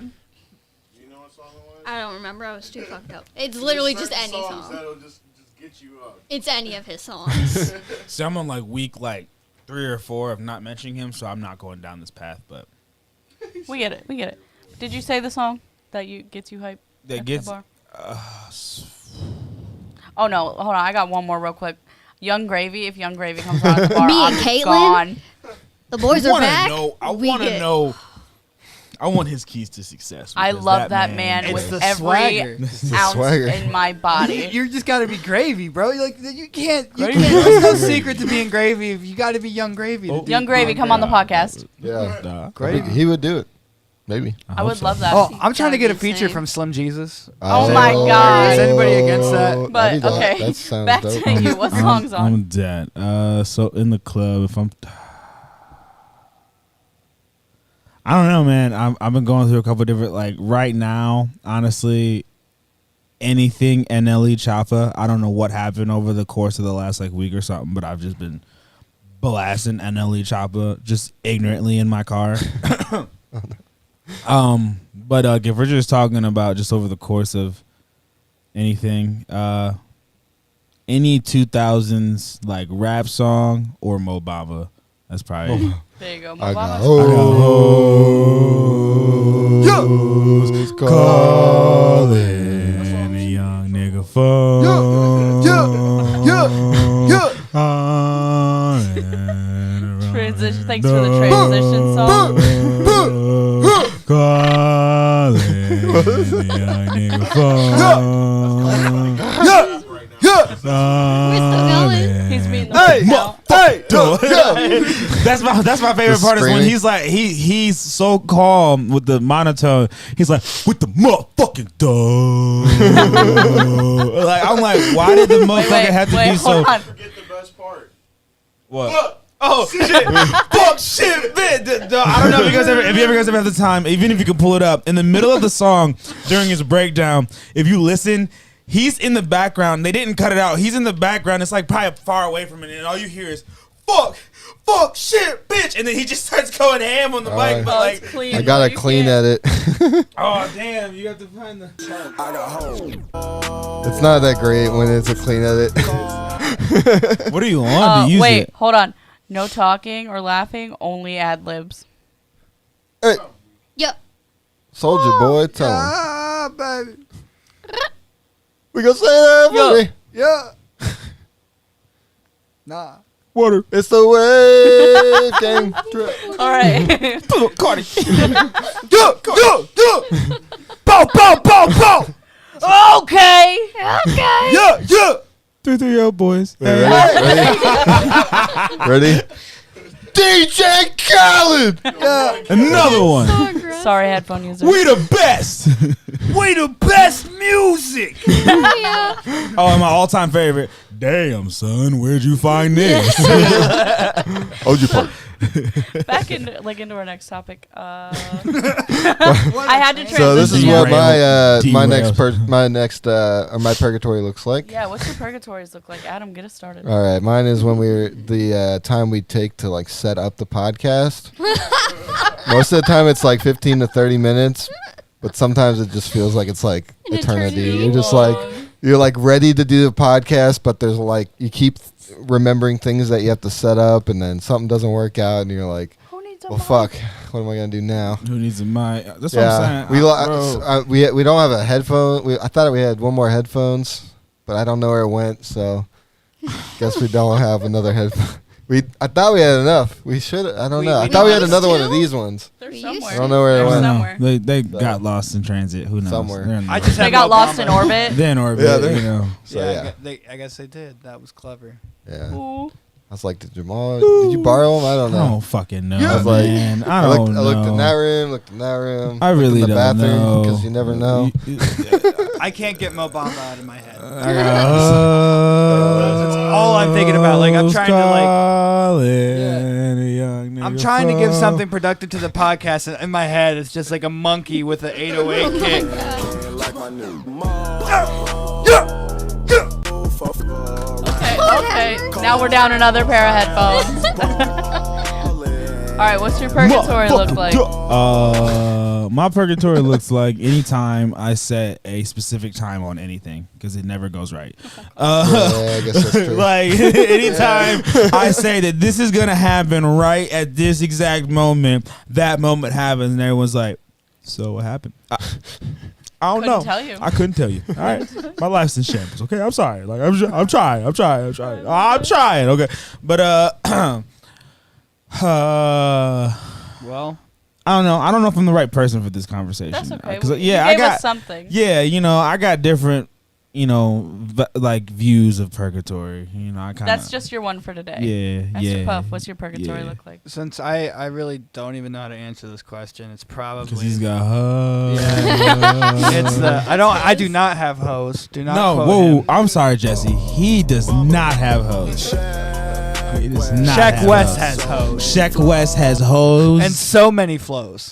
I don't remember. I was too fucked up. It's literally just any song. That'll just get you up. It's any of his songs. So I'm on like week like 3 or 4 of not mentioning him, so I'm not going down this path. But We get it. We get it. Did you say the song that gets you hype? that at gets the bar? Oh no! Hold on. I got one more real quick. Young Gravy. If Young Gravy comes on at the bar, Me and I'm Caitlin? gone. The boys are back. I We want to get- know. I want his keys to success. I because love that man It's with the every swagger. ounce swagger. in my body. You just got to be gravy, bro. You can't. Gravy. There's no secret to being gravy. You got to be Young Gravy. to Oh. do Young Gravy, come on the podcast. Yeah. Gravy. He would do it. Maybe. I would love that. Oh, I'm trying to get a That'd be feature insane. from Slim Jesus. Oh my God. Is anybody against that? But That'd be dope. okay, That sounds back dope. to you. What song's on? I'm dead. So in the club, if I don't know, man. I've been going through a couple different, like right now, honestly, anything NLE Choppa. I don't know what happened over the course of the last like week or something, but I've just been blasting NLE Choppa just ignorantly in my car. But if we're just talking about just over the course of anything, any 2000s like rap song or Mo Bamba, that's probably. There you go. I got Mobama's- hoes Calling a young nigga phone. Transition. Thanks for the transition song. Calling a young nigga phone. We're still going. He's being the Hey, now. hey, That's my favorite The part is when screaming. he's like he's so calm with the monotone. He's like with the motherfucking dog. Like I'm like, why did the motherfucker have to be so? hold on. Forget the best part. What? Oh shit! Fuck shit! Man, I don't know if you guys ever have the time. Even if you can pull it up in the middle of the song during his breakdown, if you listen. He's in the background. They didn't cut it out. He's in the background. It's like probably far away from it, and all you hear is "fuck, shit, bitch," and then he just starts going ham on the mic. But Oh, like, it's clean. I got You a clean can't- edit. oh damn, you have to find the. It's not that great when it's a clean edit. What do you want to use Wait, it? hold on. No talking or laughing, only ad libs. Hey, Yep. Soldier Boy, tell him. Ah, baby. We gonna say that, Yo. buddy. Yeah. Nah. Water. It's the wave game. All right. Cardi. Yeah. Bow, bow, bow, bow. Okay. Yeah, yeah. 330 boys. Ready? Ready? DJ Khaled. Yeah. Another one. So aggressive. Sorry, headphone users. We the best. We the best music. Yeah. Oh, and my all-time favorite. Damn, son, where'd you find this? OG Park. Back into our next topic. I had to transition. So this is what Derailed. my purgatory looks like. Yeah, what's your purgatories look like? Adam, get us started. All right, mine is when the time we take to like set up the podcast. Most of the time it's like 15 to 30 minutes, but sometimes it just feels like it's like An eternity. eternity. You're just like you're like ready to do the podcast, but there's like you keep remembering things that you have to set up, and then something doesn't work out, and you're like, Who needs a well, mic? fuck, what am I gonna do now? Who needs a mic? That's what I'm saying. We don't have a headphone. I thought we had one more headphones, but I don't know where it went. So, guess we don't have another headphone. I thought we had enough. We should. I don't know. I thought we had another one of these ones. They're We somewhere. used I don't know where it They're went. somewhere. They got lost in transit. Who knows? Somewhere. They're in the I just orbit. They got lost Obama. in orbit. They're in orbit. Yeah, you know. So Yeah, yeah, I guess they did. That was clever. yeah. Ooh. I was like, did you borrow them? I don't I know. don't fucking know, I was like, man. I I don't know. looked in that room. Looked in that room. I looked really in the don't bathroom know. because you never know. I can't get Mo Bamba out of my head. That's all I'm thinking about. Like, I'm trying to, like- to I'm trying to give something productive to the podcast, and in my head, it's just like a monkey with an 808 kick. Okay. Now we're down another pair of headphones. All right, what's your purgatory look like? My purgatory looks like anytime I set a specific time on anything, because it never goes right. I guess that's true. Like anytime I say that this is gonna happen right at this exact moment, that moment happens, and everyone's like, "So what happened?" I don't Couldn't know. tell you. I couldn't tell you. All right, my life's in shambles. Okay, I'm sorry. Like I'm trying. Okay, but Well, I don't know. I don't know if I'm the right person for this conversation. That's okay. 'Cause, You yeah, gave I got us something. Yeah, I got different, like views of purgatory. I kind of. That's just your one for today. Yeah, Mr. yeah. Puff, what's your purgatory Yeah. look like? since I really don't even know how to answer this question, it's Because probably he's got. it's the I do not have hoes. Do not. No, quote whoa! him. I'm sorry, Jesse. He does not have hoes. He does not. Shaq have West hoes. has hoes Shaq West has hoes. and so many flows.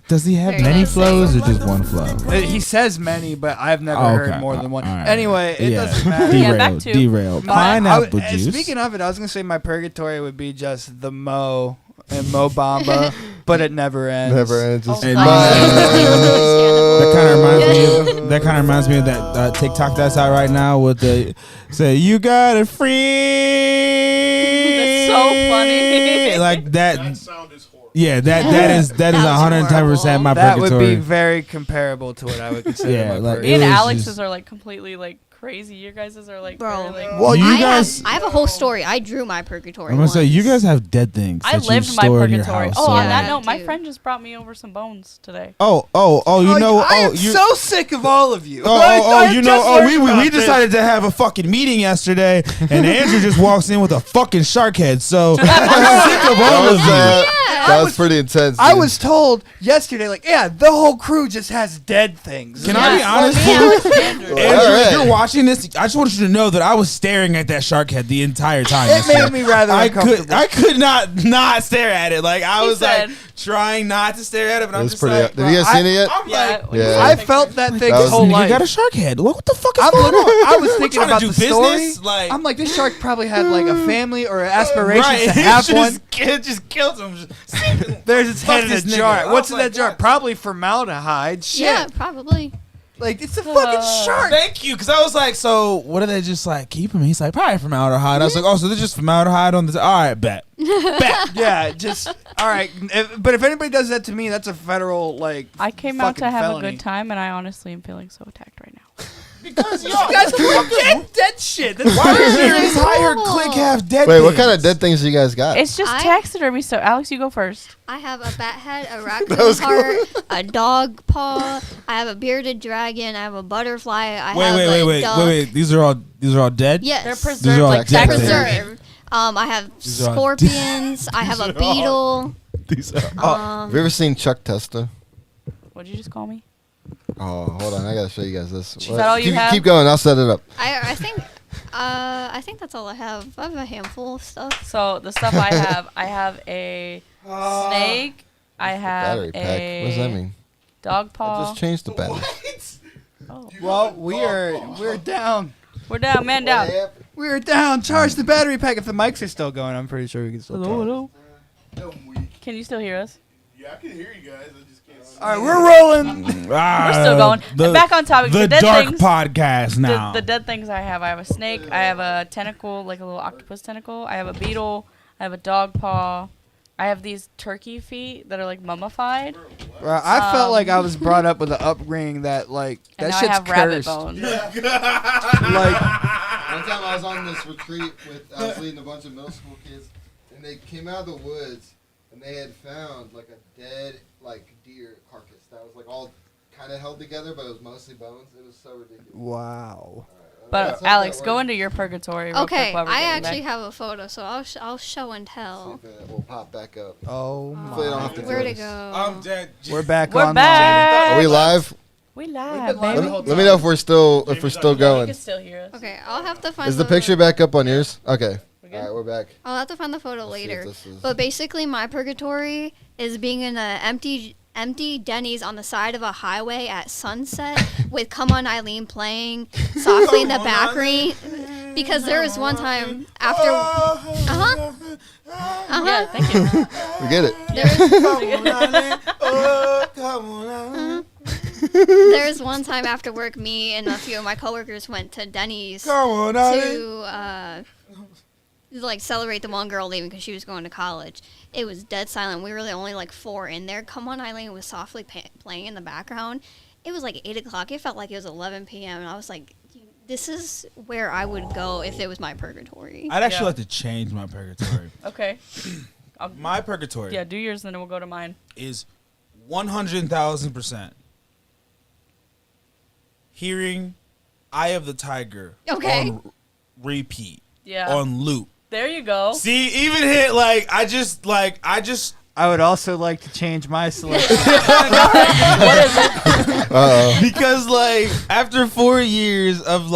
Does he have Very many nice flows or saying. just one flow? He says many, but I've never Oh, heard okay. more than one. All right. Anyway, it Yeah. doesn't matter. Yeah, Derailed. back to- Derailed. My- Pineapple I- juice. Speaking of it, I was gonna say my purgatory would be just the Mo and Mo Bamba, but it never ends. Never ends. It's Oh, And fun. That kind of reminds me of that TikTok that's out right now with the say you got it free. That's so funny. Like that. That sound is horrible. Yeah, that is That was 110% my That would purgatory. be very comparable to what I would consider Yeah, my like, purgatory. Me and was Alex's just- are like completely like crazy. Your guys's are like Bro. very, like Well, you I guys. have a whole story. I drew my purgatory. I'm gonna say you once. guys have dead things. I that you lived my store in your purgatory. house, Oh, so- on Yeah. that note, my Dude. friend just brought me over some bones today. Oh, you know. I am you. so sick of all of you. You know, we decided to have a fucking meeting yesterday, and Andrew just walks in with a fucking shark head. So I'm sick of all of you. That was pretty intense. I dude. was told yesterday, like, yeah, the whole crew just has dead things. Can I be honest? Well, me, Alex, and Andrew. Andrew, All right. if you're watching this, I just want you to know that I was staring at that shark head the entire time. It yesterday. made me rather uncomfortable. I could not stare at it. Like I He was like said- trying not to stare at it, but It I'm was just pretty. like, Have you guys seen it yet? I'm Yeah, like, we Yeah. saw I pictures. felt that thing That his was- whole nigga life. got a shark head. What the fuck is I'm going on? I was thinking trying to about do the story. business, like- I'm like, this shark probably had like a family or aspirations Right, to it have one. just killed him. There's its Fuck head in a this nigga. jar. I What's was in like, that jar? God. Probably formaldehyde. Shit. Yeah, probably. Like, it's a fucking shark. Thank you, because I was like, so what do they just like keep him? He's like, probably formaldehyde. I was like, oh, so they're just formaldehyde on this. All right, bet. Yeah, just, all right. But if anybody does that to me, that's a federal, like, I came out to fucking have felony. a good time, and I honestly am feeling so attacked right now. Because You guys dead shit. That's why does your It's entire horrible. clique have dead Wait, what things? kind of dead things do you guys got? It's just I- taxidermy. So, Alex, you go first. I have a bat head, a raccoon heart, a dog paw. I have a bearded dragon. I have a butterfly. I have a duck. Wait. These are all dead. Yes, They're These are preserved all like dead taxidermy. preserved. I have These are all scorpions. I have a beetle. These are Have you ever seen Chuck Testa? What'd you just call me? Oh, hold on. I got to show you guys this. Is that all you keep, have? keep going. I'll set it up. I think that's all I have. I have a handful of stuff. So the stuff I have a snake. I have Battery pack. What does that mean? dog I paw. just changed the battery. Oh. Well, we're down. We're down, man, down. We're down. Charge the battery pack. If the mics are still going, I'm pretty sure we can still talk. Hello. I'm weak. Can you still hear us? Yeah, I can hear you guys. I just can't see. All right, we're rolling. We're still going. And back on topic. The The dead dark things. podcast now. The dead things I have a snake. I have a tentacle, like a little octopus tentacle. I have a beetle. I have a dog paw. I have these turkey feet that are like mummified. Bro, I felt like I was brought up with an upbringing that like And that now shit's I have rabbit cursed. bones. Like One time I was on this retreat I was leading a bunch of middle school kids, and they came out of the woods, and they had found like a dead deer carcass that was like all kind of held together, but it was mostly bones. It was so ridiculous. wow. But Alex, go into your purgatory. Real Okay, quick while we're I getting actually back. have a photo, so I'll show and tell. See if it will pop back up. Oh Hopefully I don't have to my. do Where'd it this. go? I'm dead. We're back We're online. back. Are we live? We We've live, been live baby. the whole Let me know if we're still You going. can still hear us. Okay, I'll have to find. Is the picture back up on yours? Okay. We All good? right, we're back. I'll have to find the photo Let's see if later. this is- But basically, my purgatory is being in an empty Denny's on the side of a highway at sunset with "Come On Eileen" playing softly in the background. Because there was one time after. Yeah, thank you. We get it. There's one time after work, me and a few of my coworkers went to Denny's to celebrate the one girl leaving because she was going to college. It was dead silent. We were the only 4 in there. "Come On Eileen" was softly playing in the background. It was 8 o'clock. It felt like it was 11 p.m. and I was like, this is where I would go if it was my purgatory. I'd actually Yeah. like to change my purgatory. Okay. My purgatory Yeah, do yours and then we'll go to mine. is 100,000% hearing "Eye of the Tiger" Okay. on repeat, Yeah. on loop. There you go. See, even hit I just I would also like to change my selection. What is it? Uh-oh. because after 4 years of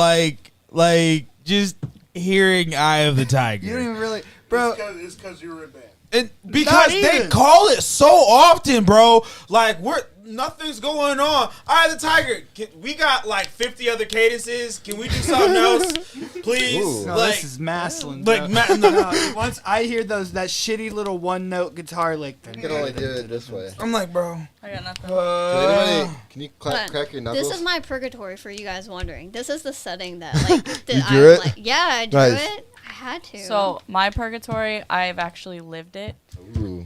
just hearing "Eye of the Tiger," You don't even really, bro. It's because you were in band. and because they even. call it so often, bro. Nothing's going on. "Eye of the Tiger." We got 50 other cadences. Can we do something else, please? Ooh. No, this is Maslin. like bro. no. No, once I hear that shitty little one-note guitar, You can only do it this way. I'm like, bro. I got nothing. Can you Hold on. crack your knuckles? This is my purgatory for you guys wondering. This is the setting that that You drew I'm it? yeah, I drew Nice. it. I had to. So my purgatory, I've actually lived it. Ooh.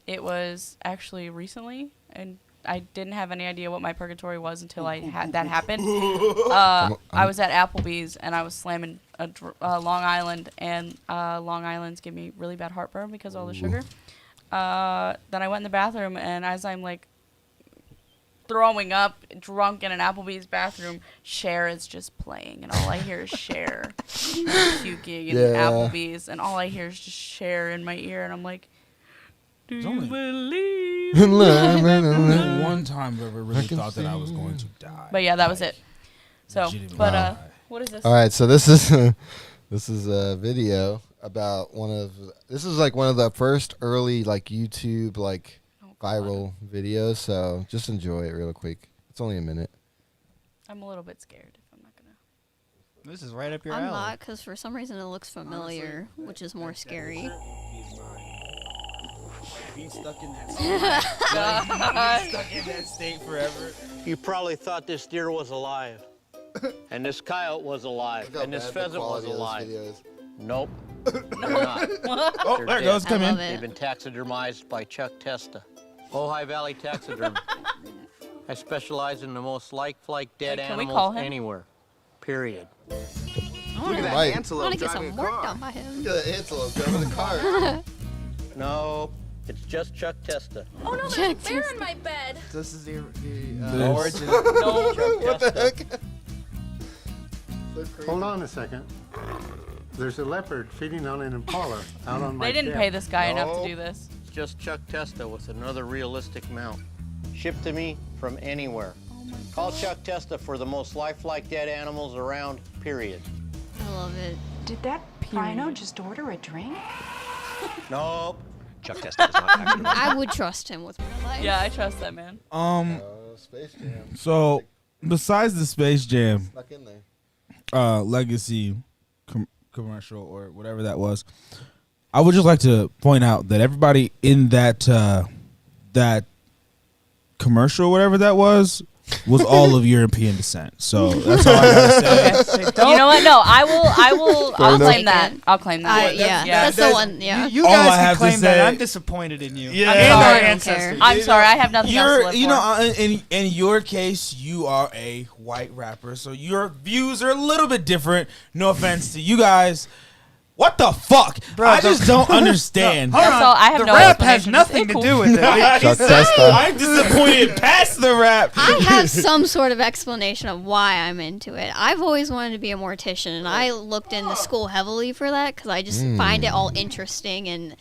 It was actually recently, and I didn't have any idea what my purgatory was until I had that happen. I was at Applebee's and I was slamming a Long Island, and Long Island's give me really bad heartburn because of all the sugar. Then I went in the bathroom, and as I'm throwing up, drunk in an Applebee's bathroom, Cher is just playing, and all I hear is Cher puking in Yeah. Applebee's, and all I hear is just Cher in my ear, and I'm like, do you only- believe? One time I ever really thought that I was going to die. But yeah, that was it. So, Legitimately but die. what is this? All right, so this is a video about one of the first early YouTube Oh, God. viral videos. So just enjoy it real quick. It's only a minute. I'm a little bit scared. If I'm not gonna. This is right up your I'm alley. not, because for some reason it looks familiar, which is more scary. Being stuck in that state forever. You probably thought this deer was alive, and this coyote was alive, and this pheasant was alive. Nope, they're not. Oh, They're there it dead. goes. Come I in. love They've it. been taxidermized by Chuck Testa, Ojai Valley Taxidermy. I specialize in the most lifelike dead Wait, can we call animals him? anywhere. Period. Look at that I want to get some work done by him. Look at that antelope driving the car. No, it's just Chuck Testa. Oh no, there's a bear in my bed. This is the This. origin. What the heck? Hold on a second. There's a leopard feeding on an impala out on my They didn't deck. pay this guy enough No. to do this. just Chuck Testa with another realistic mount. Shipped to me from anywhere. Call Chuck Testa for the most lifelike dead animals around, period. I love it. Did that rhino just order a drink? Nope. Chuck Testa does not actually. I would trust him with my life. Yeah, I trust that man. Space Jam. So besides the Space Jam Snuck in there. legacy commercial or whatever that was, I would just like to point out that everybody in that that commercial, whatever that was all of European descent. So that's all I gotta say. You know what? No, I'll enough. claim that. I'll claim that. That's the one. Yeah. You All I guys have can to claim that. say- I'm disappointed in you. Yeah. And I'm our sorry, I don't ancestors. I'm sorry, I have nothing else to live You for. know, in your case, you are a white rapper, so your views are a little bit different. No offense to you guys. What the fuck? Bro, I just don't understand. Hold That's on. all. I have the no rap has explanation. nothing to It's do with it. Chuck Testa. I'm disappointed past the rap. I have some sort of explanation of why I'm into it. I've always wanted to be a mortician, and I looked into school heavily for that because I just find it all interesting and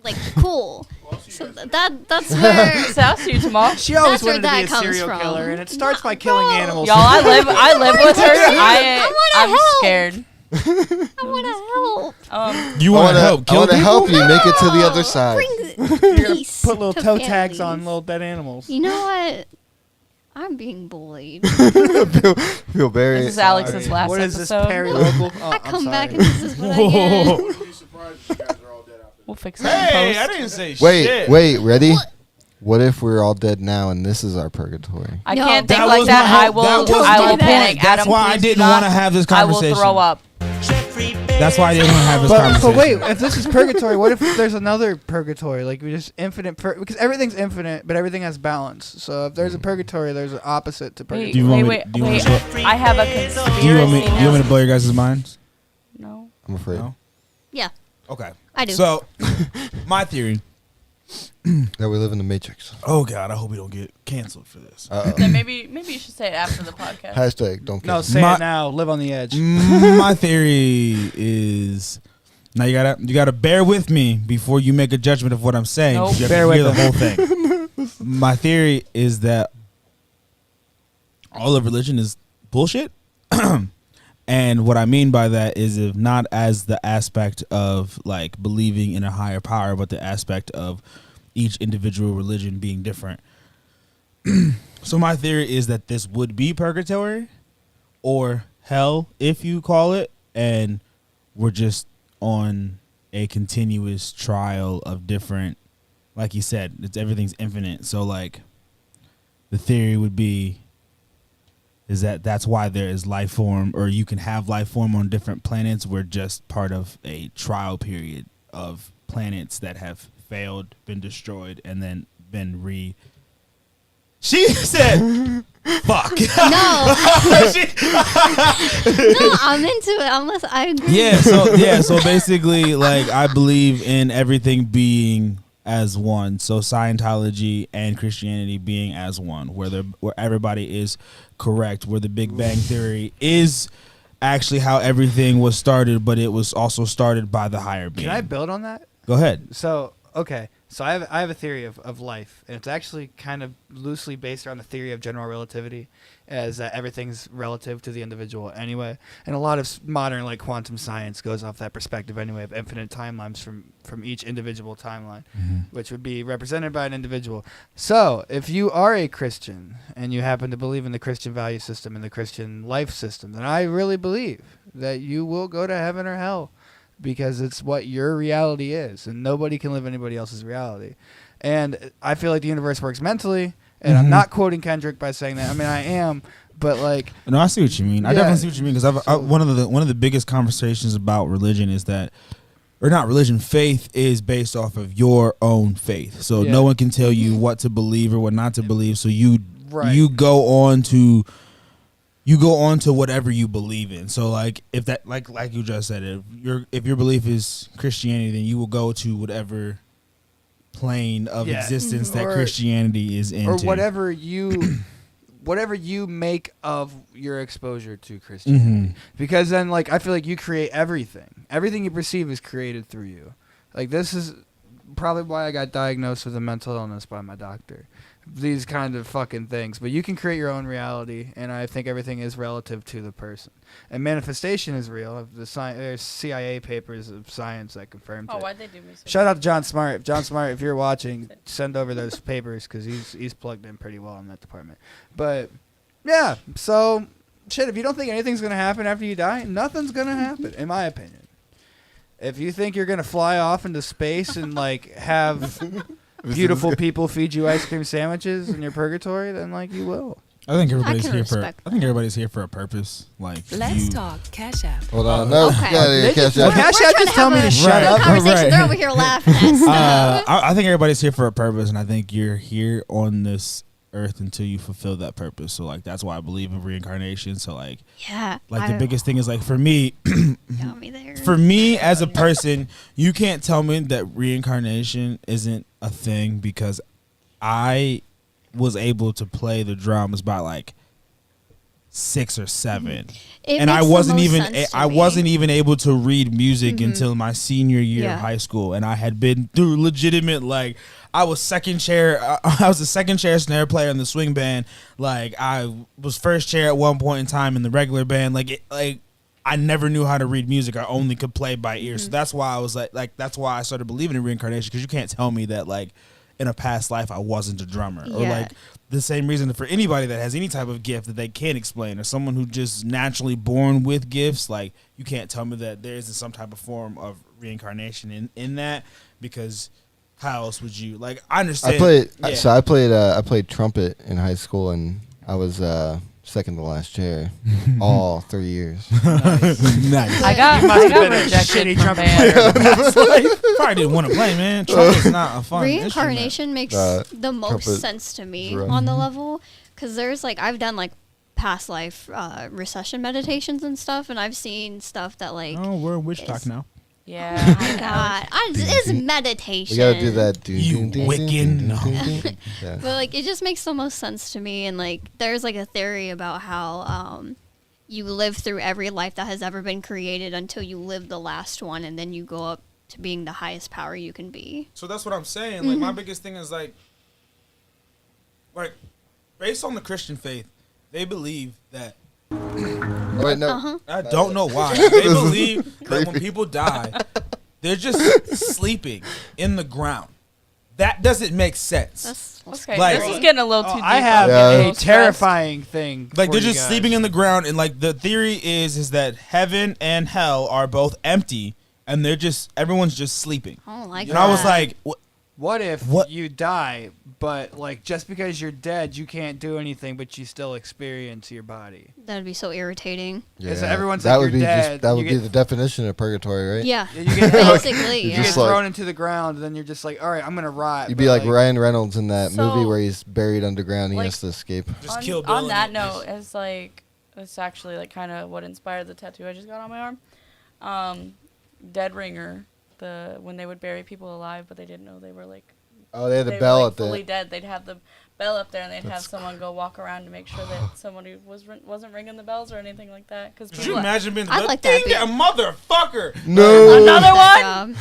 like cool. So that's where Sounds to you tomorrow. She always That's where wanted to be that a comes serial from. killer, and it starts by killing animals. Y'all, I live with her. I'm help. scared. I want to help. You I want to help I kill want to people? help you make it to the other side. Bring peace. Put little to toe tags on families. little dead animals. You know what? I'm being bullied. Feel very. This is Alex's last What is this, episode. Perry Local? Oh, I I'm come sorry. back and this is what I get. Whoa. Wouldn't be surprised if you guys are all dead out there. We'll fix that Hey, in I post. didn't say Wait, shit. wait, ready? What if we're all dead now and this is our purgatory? I No. can't think That like was that. my I whole- will. that was I my will panic. point. That's Adam, why I please didn't do not. wanna have this I will conversation. throw up. That's why I didn't want to have this But conversation. wait, if this is purgatory, what if there's another purgatory? Like we just infinite, because everything's infinite, but everything has balance. So if there's a purgatory, there's an opposite to purgatory. Wait, Do you want wait, me- do you wait. want me I have a conspiracy. do you want me now. to blow your guys' minds? No. I'm afraid. No? Yeah, Okay. I do. So, my theory. That we live in the Matrix. Oh God, I hope we don't get canceled for this. Then maybe you should say it after the podcast. Hashtag don't No, kill. say My- it now. Live on the edge. My theory is now you gotta bear with me before you make a judgment of what I'm saying. Nope. You have Bear to hear with the whole thing. My theory is that all of religion is bullshit. And what I mean by that is if not as the aspect of like believing in a higher power, but the aspect of each individual religion being different. So my theory is that this would be purgatory or hell, if you call it, and we're just on a continuous trial of different, like you said, everything's infinite. So like the theory would be is that that's why there is life form, or you can have life form on different planets. We're just part of a trial period of planets that have failed, been destroyed, and then been She said, "Fuck." No. She- No, I'm into it. Unless I agree. So basically, like I believe in everything being as one. So Scientology and Christianity being as one, where everybody is correct, where the Big Bang Theory is actually how everything was started, but it was also started by the higher being. Can I build on that? Go ahead. So, okay. So I have a theory of life, and it's actually kind of loosely based around the theory of general relativity, as that everything's relative to the individual anyway. And a lot of modern like quantum science goes off that perspective anyway, of infinite timelines from each individual timeline, which would be represented by an individual. So if you are a Christian and you happen to believe in the Christian value system and the Christian life system, then I really believe that you will go to heaven or hell, because it's what your reality is, and nobody can live anybody else's reality. And I feel like the universe works mentally, and I'm not quoting Kendrick by saying that. I mean, I am, but like, No, I see what you mean. I Yeah. definitely see what you mean, because one of the biggest conversations about religion is that, or not religion, faith is based off of your own faith. So Yeah. no one can tell you what to believe or what not to believe. So you go on to whatever you believe in. So like if that like you just said, if your belief is Christianity, then you will go to whatever plane of existence that Christianity is into, or whatever you make of your exposure to Christianity. Because then, like, I feel like you create everything. Everything you perceive is created through you. Like, this is probably why I got diagnosed with a mental illness by my doctor. These kind of fucking things. But you can create your own reality, and I think everything is relative to the person. And manifestation is real. There's CIA papers of science that confirmed it. Why'd they do me so Shout out to John Smart. John Smart, if you're watching, send over those papers because he's plugged in pretty well in that department. But, yeah, so, shit, if you don't think anything's going to happen after you die, nothing's going to happen, in my opinion. If you think you're going to fly off into space and, like, have beautiful people feed you ice cream sandwiches in your purgatory, then, like, you will. I think everybody's can here for. respect I think everybody's here for a purpose. Like Let's talk Cash App. Hold on. No, Okay. Cash Well, App. Cash App just tell me to shut Right. up. Conversation. Right. They're over here laughing at stuff. I think everybody's here for a purpose, and I think you're here on this earth until you fulfill that purpose. So like that's why I believe in reincarnation. So like Yeah. the biggest thing is like for me, Got me there. for me as a person, you can't tell me that reincarnation isn't a thing because I was able to play the drums by like 6 or 7, It and I makes the wasn't most even sense to I me. wasn't even able to read music until my senior year Yeah. of high school, and I had been through legitimate like I was second chair. I was a second chair snare player in the swing band. Like I was first chair at one point in time in the regular band. Like I never knew how to read music. I only could play by ear. So that's why I was like that's why I started believing in reincarnation because you can't tell me that like in a past life I wasn't a drummer or Yeah. like the same reason for anybody that has any type of gift that they can't explain or someone who just naturally born with gifts. Like you can't tell me that there isn't some type of form of reincarnation in that because how else would you like? I understand. I played trumpet in high school, and I was second to last chair all 3 years. Nice. I got rejected from band. Probably didn't want to play, man. Trumpet's not a fun Reincarnation makes the most trumpet sense to me drum. on the level because there's like I've done like past life recession meditations and stuff, and I've seen stuff that like Oh, we're in witch talk now. Yeah. God, it's meditation. We gotta do that. You Wiccan. Yeah. But like it just makes the most sense to me, and like there's like a theory about how you live through every life that has ever been created until you live the last one, and then you go up to being the highest power you can be. So that's what I'm saying. Like my biggest thing is like based on the Christian faith, they believe that. Wait, no. I don't know why. They believe that when people die, they're just sleeping in the ground. That doesn't make sense. That's Okay, Like- this is getting a little too deep. I have Yeah. a terrifying thing. Like for they're you just guys. sleeping in the ground, and like the theory is that heaven and hell are both empty, and everyone's just sleeping. I don't like And that. I was like, What if What? you die, but like just because you're dead, you can't do anything, but you still experience your body? That'd be so irritating. Yeah, so everyone's that like, would you're be dead, that you would be get- the definition of purgatory, right? Yeah, You get basically. you Yeah. get just like- thrown into the ground, then you're just like, all right, I'm gonna rot. You'd be but, like Ryan Reynolds in that movie So, where he's buried underground. He like- has to escape. just kill Bill. On in that it. note, it's like it's actually like kind of what inspired the tattoo I just got on my arm. Dead Ringer, when they would bury people alive, but they didn't know they were like Oh, they had the they bell were, like, at fully the. dead. They'd have the bell up there, and they'd have someone go walk around to make sure that somebody wasn't ringing the bells or anything like that. Because Could you imagine being the I'd like that dang that motherfucker? No. another one. Job.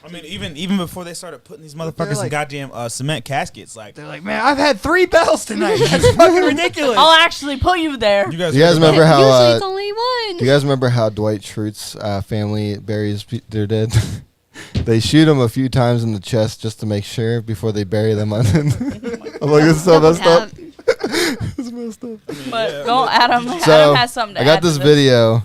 I mean, even before they started putting these motherfuckers like- in goddamn cement caskets, like they're like, man, I've had 3 bells tonight. That's fucking ridiculous. I'll actually put you there. you guys, You guys heard about- remember how? Usually it's only one. Do you guys remember how Dwight Schrute's family buries their dead? They shoot him a few times in the chest just to make sure before they bury them. I'm like, it's so Double messed up. tap. It's messed up. But go, Adam. So Adam has something to I got add to this video.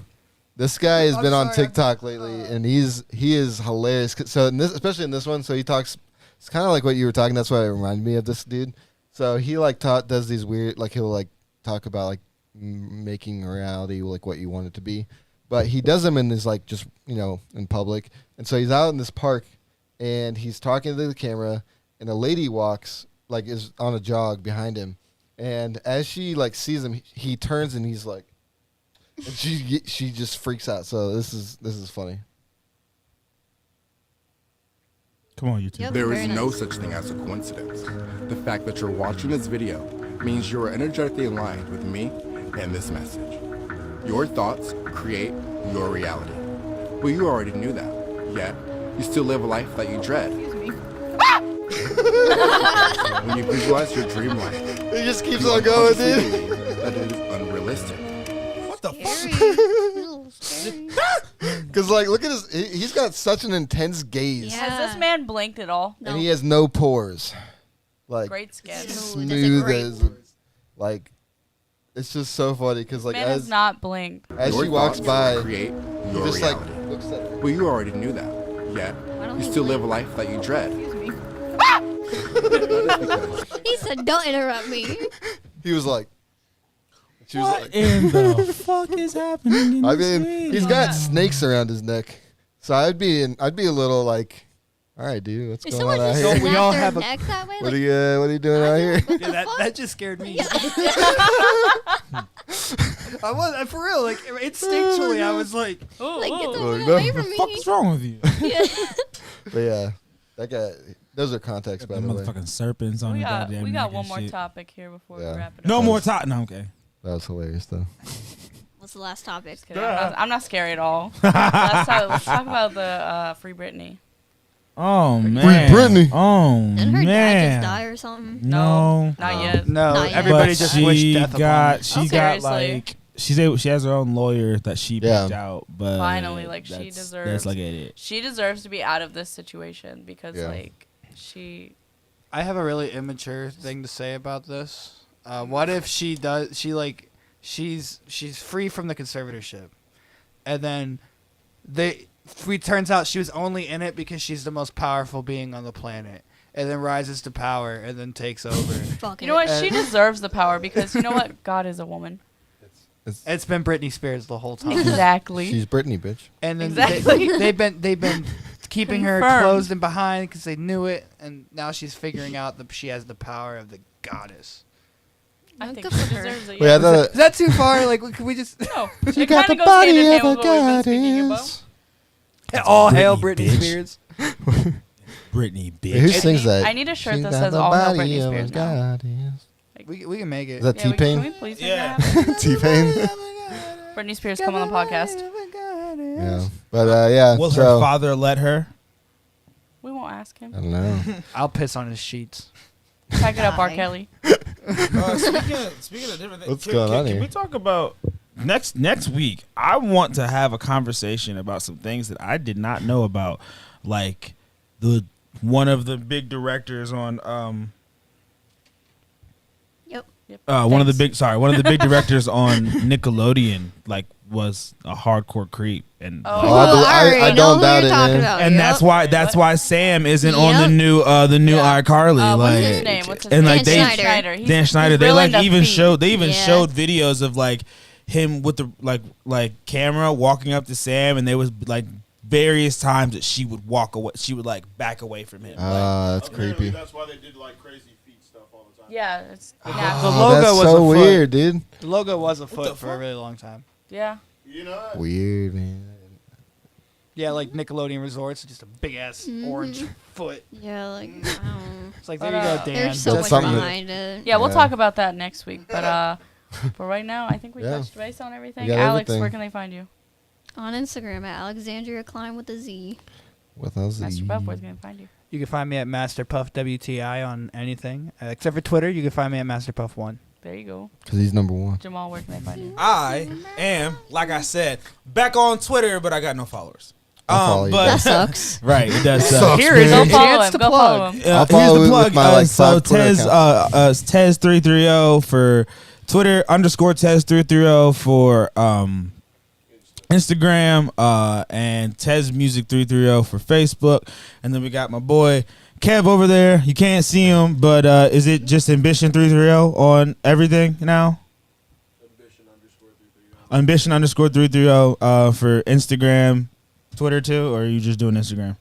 This guy has been on TikTok lately, and he is hilarious. So especially in this one, so he talks. It's kind of like what you were talking. That's why it reminded me of this dude. So he like does these weird, like he'll like talk about like making reality like what you want it to be, but he does them in this like just in public. And so he's out in this park, and he's talking to the camera, and a lady walks is on a jog behind him, and as she like sees him, he turns and he's like. And she just freaks out. So this is funny. Come on, YouTube. Yep. There is Very no nice. such thing as a coincidence. The fact that you're watching this video means you are energetically aligned with me and this message. Your thoughts create your reality. Well, you already knew that, yet you still live a life that you dread. When you visualize your dream life, It just keeps you on going, unconsciously dude. believe that it is unrealistic. What the Because, like, look at his. He's got such an intense gaze. Yeah. Has this man blinked at all? No. And he has no pores. Like, Great skin. smooth great as. Like, it's just so funny because, like, Man has as, not blinked. as Your she walks thoughts by, create he your just, reality. like, looks at her. Well, you already knew that. Yet, don't you you still live a life that you dread. He said, "Don't interrupt me." He was like. She was What like. in the fuck is happening? In I this mean, video? he's got snakes around his neck, so I'd be a little like, all right, dude, what's If going someone on out just here? we snapped all their have a- neck that way, What like, are you doing out here? Yeah, that just scared me. I was for real, like instinctually, I was like, like get the Like, fuck no. away from What the me. fuck is wrong with you? Yeah. But yeah, that guy. Those are contexts, by Them the way. motherfucking serpents on We the got goddamn we neck got and one more shit. topic here before Yeah. we wrap it up. No more top. No, okay. That was hilarious, though. What's the last topic? Just kidding. I'm not scary at all. Let's talk about the Free Britney. Oh man. Britney. Oh Didn't her dad man. just die or something? No. Not yet. no, Not yet. everybody But just she wished death upon got her. she Oh, got seriously? like she has her own lawyer that she picked out, but Finally, like, she that's- deserves- That's like it. She deserves to be out of this situation because Yeah. like she. I have a really immature thing to say about this. What if she does? She's free from the conservatorship, and then turns out she was only in it because she's the most powerful being on the planet, and then rises to power and then takes over. Fuck You know what? And- She deserves the power because you know what? God is a woman. It's been Britney Spears the whole time. Exactly. She's Britney, bitch. And then Exactly. they've been keeping her Confirmed. closed and behind because they knew it, and now she's figuring out that she has the power of the goddess. I think Good she for her. deserves it. Wait, I Yeah. thought Is that too far? Like, can we just No. she It got kinda the goes hand in body hand of a with what we've been speaking about. goddess. all hail Britney, Britney bitch. Spears? Britney, Wait, who bitch. sings that? I need a shirt She that got says the all hail body Britney of a Spears now. goddess. We can make it. Is that Yeah, can we T-Pain? please make Yeah. that happen? T-Pain? Britney Spears, come on the podcast. Yeah. But, yeah. Will her so, father let her? We won't ask I him. don't know. I'll piss on his sheets. Pack it up, R. Die. Kelly. Speaking of different things, What's going on can here? we talk about next week? I want to have a conversation about some things that I did not know about, like one of the big directors on Yep. one of the big directors on Nickelodeon was a hardcore creep, and Oh. Oh, I already don't know doubt who it, you're talking man. about. and Yep. that's why Sam isn't on the Yep. new Yeah. iCarly. What's like, his name? What's his and name? like they Dan Schneider. Dan Schneider. They real like into even feet. showed Yeah. showed videos of like him with the like camera walking up to Sam, and there was like various times that she would walk away. She would like back away from him. That's creepy. That's why they did like crazy feet stuff all the time. Yeah, it's The natural. Oh, logo that's was so a foot. weird, dude. The logo was a the foot for a fuck? really long time. Yeah. You know that? Weird, man. Yeah, like Nickelodeon Resorts, just a big ass Mm-hmm. orange foot. Yeah, like I don't know. It's like But, there you go, Dan. There's so That's much something that- behind it. Yeah, we'll Yeah. talk about that next week. But for right now, I think we Yeah. touched base on everything. We got Alex, everything. where can they find you? On Instagram at Alexandria Klein with a Z. What else? Master Buff, where's going to find you? You can find me at MasterPuff WTI on anything except for Twitter. You can find me at MasterPuff1. There you go. Because he's number one. Jamal, where can they find you? I am, like I said, back on Twitter, but I got no followers. I'll follow you But That sucks. right, it does suck. Sucks, Here is man. a Go follow chance him. to Go plug. follow him. I'll Here's follow the it plug. with my, like, So 5 Twitter Tez330 for Twitter _Tez330 for Instagram and Tez Music 330 for Facebook, and then we got my boy Kev over there. You can't see him, but is it just Ambition 330 on everything now? Ambition _330 for Instagram, Twitter too, or are you just doing Instagram?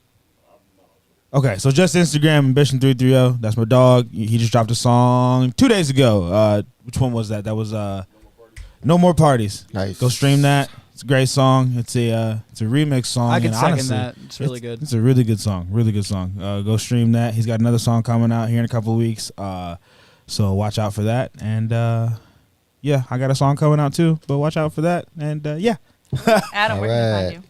Okay, so just Instagram, Ambition 330. That's my dog. He just dropped a song 2 days ago. Which one was that? That was No More Parties. Nice. Go stream that. It's a great song. It's a remix song. I can and second honestly, that. It's really good. It's a really good song. Really good song. Go stream that. He's got another song coming out here in a couple of weeks. So watch out for that. And yeah, I got a song coming out too. But watch out for that. And yeah. Adam, All where can they right. find you?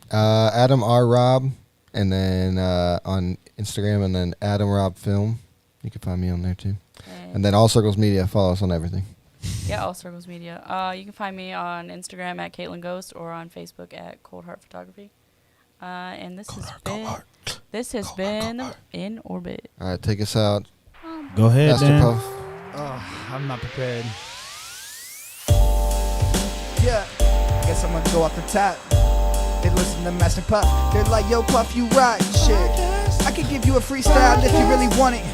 Adam R. Rob. And then on Instagram. And then Adam Rob Film. You can find me on there too. And then All Circles Media. Follow us on everything. Yeah, All Circles Media. You can find me on Instagram at Caitlin Ghost or on Facebook at Cold Heart Photography. And this has been In Orbit. All right, take us out. Go ahead, Master Dan. Puff. Oh, I'm not prepared. Yeah, I guess I'm gonna go off the top. They listen to Master Puff. They're like, yo, Puff, you rock shit. I could give you a freestyle if you really want it.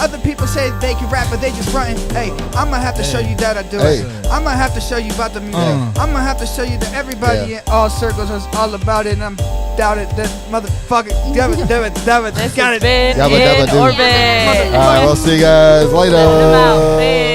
Other people say they can rap, but they just frontin'. Hey, I'ma have to show you that I do it. I'ma have to show you about the music. I'ma have to show you that everybody in all circles is all about it, and I'm down it. That motherfucker. Damn it. This got has it. been Yabba dabba In doo. Orbit. All right, we'll see you guys later. Let 'em out. Peace.